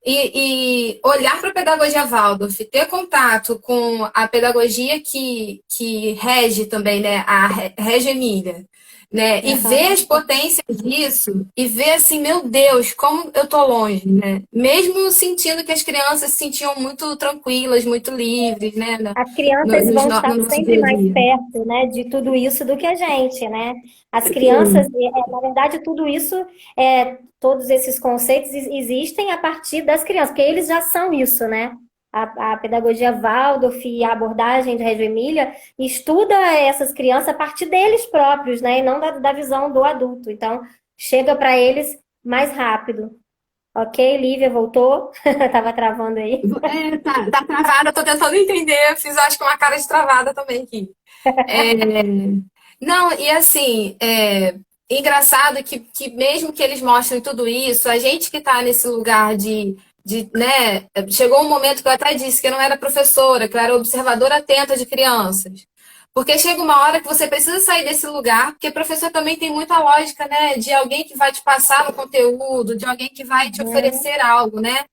E olhar para a pedagogia Waldorf, ter contato com a pedagogia que rege também, né, a Rege Emília, né, e ver Aham. as potências disso, e ver assim, meu Deus, como eu tô longe, né? Mesmo sentindo que as crianças se sentiam muito tranquilas, muito livres, né, As crianças vão estar no nosso sempre dia a mais dia. perto, né, de tudo isso do que a gente, né? As crianças, na verdade, tudo isso, todos esses conceitos existem a partir das crianças, porque eles já são isso, né? A pedagogia Waldorf e a abordagem de Reggio Emília estuda essas crianças a partir deles próprios, né? E não da visão do adulto. Então, chega para eles mais rápido. Ok, Lívia voltou? Tava travando aí. Tá travada, eu tô tentando entender, fiz acho que uma cara de travada também aqui. É, não, e assim, engraçado que mesmo que eles mostrem tudo isso, a gente que está nesse lugar né, chegou um momento que eu até disse que eu não era professora, que eu era observadora atenta de crianças. Porque chega uma hora que você precisa sair desse lugar, porque professor também tem muita lógica, né, de alguém que vai te passar no conteúdo, de alguém que vai te Uhum. oferecer algo, né?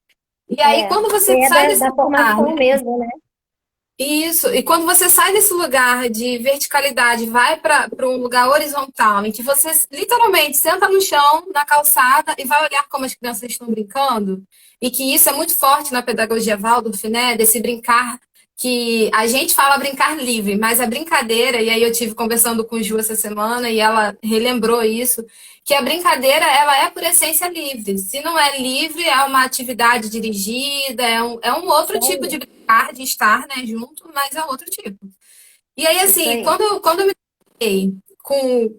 E aí, É, quando que você é sai desse da lugar, formação mesmo, né? isso, e quando você sai desse lugar de verticalidade, vai para um lugar horizontal, em que você literalmente senta no chão, na calçada, e vai olhar como as crianças estão brincando, e que isso é muito forte na pedagogia Waldorf, né? Desse brincar, que a gente fala brincar livre, mas a brincadeira, e aí eu tive conversando com Ju essa semana, e ela relembrou isso, que a brincadeira, ela é por essência livre. Se não é livre, é uma atividade dirigida, é um outro tipo de brincar, de estar, né, junto, mas é outro tipo. E aí, Isso assim, aí. quando eu me dei com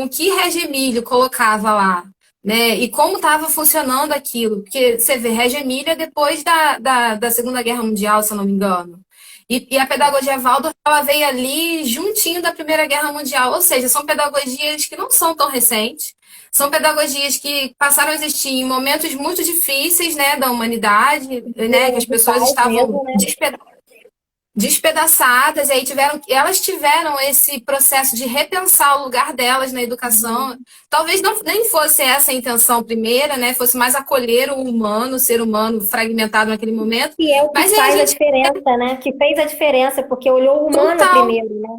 o que Reggio Emílio colocava lá, né, e como estava funcionando aquilo, porque você vê, Reggio Emílio é depois da Segunda Guerra Mundial, se eu não me engano. E a pedagogia Waldorf, ela veio ali juntinho da Primeira Guerra Mundial, ou seja, são pedagogias que não são tão recentes, são pedagogias que passaram a existir em momentos muito difíceis, né, da humanidade, né, que as pessoas Digitais estavam mesmo, né? despedaçadas, e aí elas tiveram esse processo de repensar o lugar delas na educação. Uhum. Talvez não, nem fosse essa a intenção primeira, né? Fosse mais acolher o humano, o ser humano fragmentado naquele momento. Que é o que Mas aí a faz a gente diferença, né? Que fez a diferença, porque olhou o humano total. primeiro, né?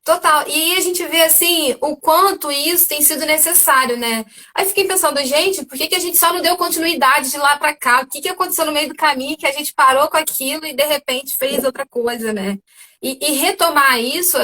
Total. E aí a gente vê assim o quanto isso tem sido necessário, né? Aí fiquei pensando, gente, por que a gente só não deu continuidade de lá para cá? O que aconteceu no meio do caminho que a gente parou com aquilo e de repente fez outra coisa, né? E retomar isso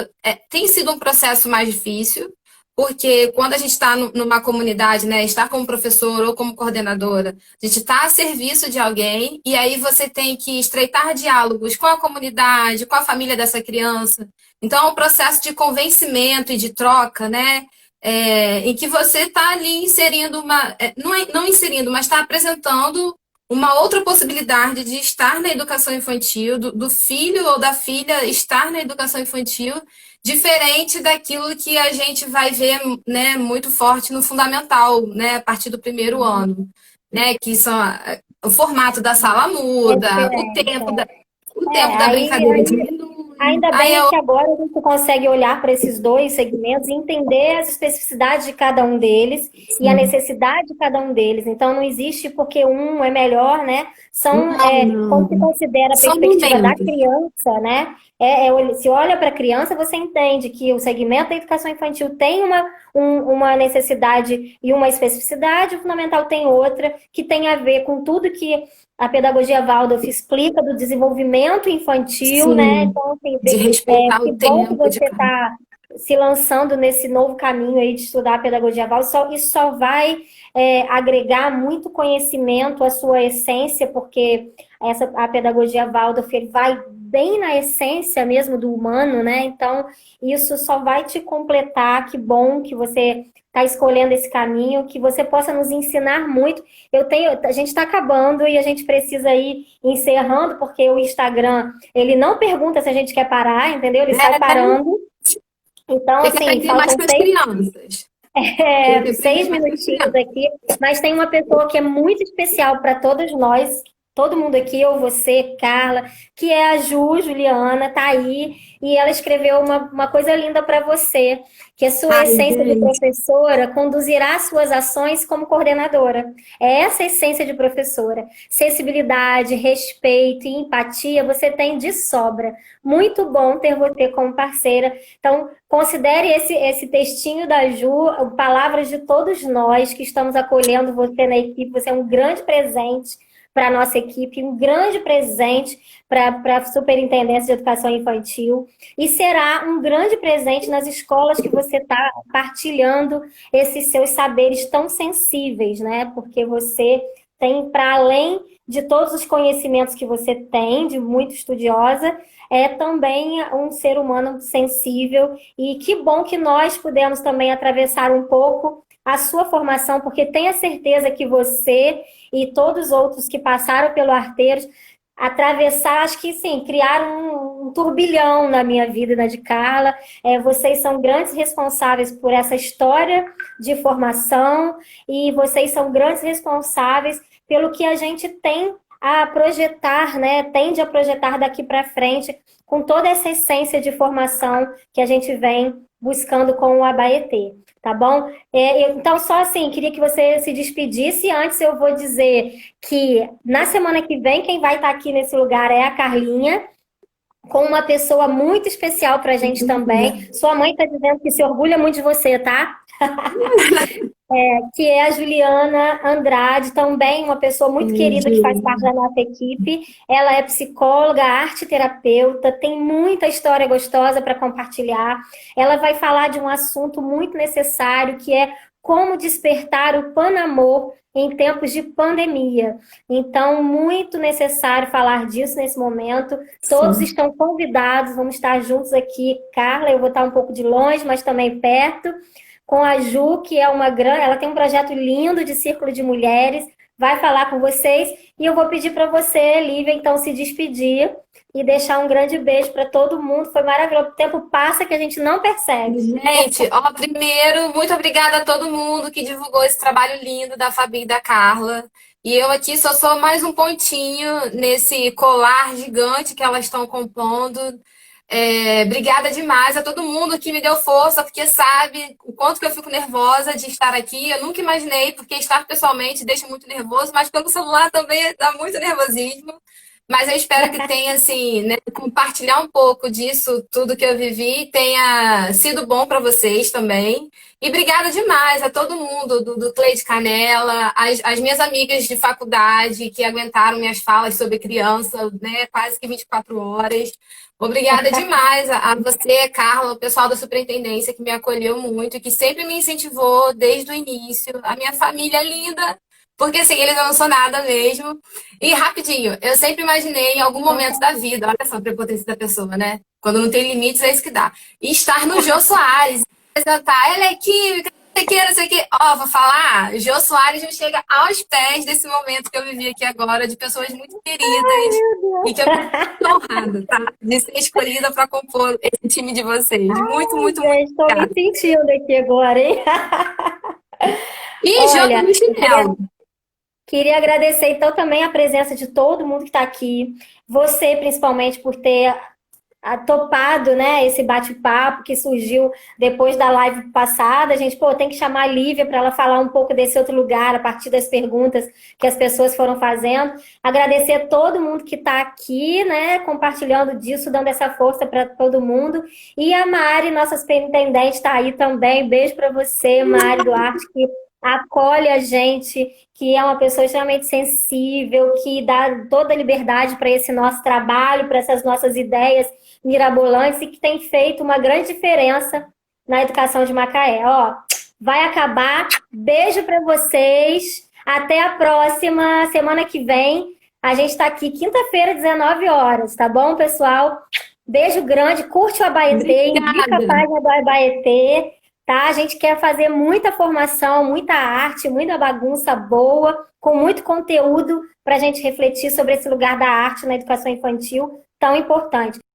tem sido um processo mais difícil, porque quando a gente está numa comunidade, né, estar como professor ou como coordenadora, a gente está a serviço de alguém e aí você tem que estreitar diálogos com a comunidade, com a família dessa criança. Então, é um processo de convencimento e de troca, né? Em que você está ali inserindo não inserindo, mas está apresentando uma outra possibilidade de estar na educação infantil, do filho ou da filha estar na educação infantil, diferente daquilo que a gente vai ver, né, muito forte no fundamental, né, a partir do primeiro ano, né, que são o formato da sala É muda, diferente. o É, tempo da brincadeira diminui. ainda Aí bem é que agora a gente consegue olhar para esses dois segmentos e entender as especificidades de cada um deles e a assim, necessidade de cada um deles. Então, não existe porque um é melhor, né? São, não, quando se não. considera a São perspectiva da momentos. criança, né? Se olha para a criança, você entende que o segmento da educação infantil tem uma necessidade e uma especificidade, o fundamental tem outra, que tem a ver com tudo que a pedagogia Waldorf explica do desenvolvimento infantil, né? Sim, Então, assim, de respeitar que o bom que tempo de você cada. está se lançando nesse novo caminho aí de estudar a pedagogia Waldorf. Isso só vai agregar muito conhecimento à sua essência, porque a pedagogia Waldorf ele vai bem na essência mesmo do humano, né? Então, isso só vai te completar. Que bom que você está escolhendo esse caminho, que você possa nos ensinar muito. A gente está acabando e a gente precisa ir encerrando, porque o Instagram, ele não pergunta se a gente quer parar, entendeu? Ele sai É, parando. Então, tem que assim, aprender mais faltam com as crianças. Tem que aprender seis mais com as minutinhos crianças. aqui, mas tem uma pessoa que é muito especial para todos nós, todo mundo aqui, eu, você, Carla, que é a Juliana, tá aí, e ela escreveu uma coisa linda para você, que a sua Ai, essência de gente. professora conduzirá suas ações como coordenadora. É essa a essência de professora. Sensibilidade, respeito e empatia você tem de sobra. Muito bom ter você como parceira. Então, considere esse textinho da Ju, palavras de todos nós que estamos acolhendo você na equipe. Você é um grande presente para a nossa equipe, um grande presente para a Superintendência de Educação Infantil e será um grande presente nas escolas que você está partilhando esses seus saberes tão sensíveis, né? Porque você tem, para além de todos os conhecimentos que você tem, de muito estudiosa, é também um ser humano sensível e que bom que nós pudemos também atravessar um pouco a sua formação, porque tenha certeza que você e todos os outros que passaram pelo Arteiros atravessar, acho que sim, criaram um turbilhão na minha vida e na de Carla. Vocês são grandes responsáveis por essa história de formação e vocês são grandes responsáveis pelo que a gente tem a projetar, né? Tende a projetar daqui para frente com toda essa essência de formação que a gente vem buscando com o Abaetê, tá bom? Então, só assim, queria que você se despedisse. Antes eu vou dizer que na semana que vem, quem vai estar aqui nesse lugar é a Carlinha, com uma pessoa muito especial para a gente também. Sua mãe está dizendo que se orgulha muito de você, tá? Que é a Juliana Andrade, também uma pessoa muito querida que faz parte da nossa equipe. Ela é psicóloga, arte terapeuta, tem muita história gostosa para compartilhar. Ela vai falar de um assunto muito necessário, que é como despertar o panamor em tempos de pandemia. Então, muito necessário falar disso nesse momento. Todos Sim. estão convidados, vamos estar juntos aqui. Carla, eu vou estar um pouco de longe, mas também perto com a Ju, que é uma grande, ela tem um projeto lindo de Círculo de Mulheres, vai falar com vocês, e eu vou pedir para você, Lívia, então se despedir e deixar um grande beijo para todo mundo. Foi maravilhoso, o tempo passa que a gente não percebe. Gente, ó, primeiro, muito obrigada a todo mundo que divulgou esse trabalho lindo da Fabi e da Carla. E eu aqui só sou mais um pontinho nesse colar gigante que elas estão compondo. Obrigada demais a todo mundo que me deu força, porque sabe o quanto que eu fico nervosa de estar aqui. Eu nunca imaginei, porque estar pessoalmente deixa muito nervoso, mas pelo celular também dá muito nervosismo. Mas eu espero que tenha, assim, né, compartilhar um pouco disso, tudo que eu vivi, tenha sido bom para vocês também. E obrigada demais a todo mundo do Clay de Canela, as minhas amigas de faculdade que aguentaram minhas falas sobre criança, né, quase que 24 horas. Obrigada demais a você, Carla, o pessoal da superintendência que me acolheu muito e que sempre me incentivou desde o início. A minha família linda, porque assim, eles não são nada mesmo. E rapidinho, eu sempre imaginei em algum momento da vida, olha só a prepotência da pessoa, né? Quando não tem limites, é isso que dá. E estar no Jô Soares, apresentar, ela é química, não sei o que, não sei o que. Ó, vou falar, Jô Soares me chega aos pés desse momento que eu vivi aqui agora, de pessoas muito queridas e que eu fico muito honrada, tá? De ser escolhida para compor esse time de vocês. Muito, muito, muito Gente, estou me obrigada. sentindo aqui agora, hein? E joga Olha, no eu queria chinelo. Queria agradecer, então, também a presença de todo mundo que está aqui. Você, principalmente, por ter topado, né, esse bate-papo que surgiu depois da live passada. A gente, tem que chamar a Lívia para ela falar um pouco desse outro lugar, a partir das perguntas que as pessoas foram fazendo. Agradecer a todo mundo que está aqui, né, compartilhando disso, dando essa força para todo mundo. E a Mari, nossa superintendente, está aí também. Beijo para você, Mari Duarte, que acolhe a gente, que é uma pessoa extremamente sensível, que dá toda a liberdade para esse nosso trabalho, para essas nossas ideias mirabolantes e que tem feito uma grande diferença na educação de Macaé. Ó, vai acabar. Beijo para vocês. Até a próxima semana que vem. A gente está aqui quinta-feira, 19 horas, tá bom, pessoal? Beijo grande, curte o Abaetê, indica a Obrigada. página do Abaetê, tá? A gente quer fazer muita formação, muita arte, muita bagunça boa, com muito conteúdo para a gente refletir sobre esse lugar da arte na educação infantil tão importante.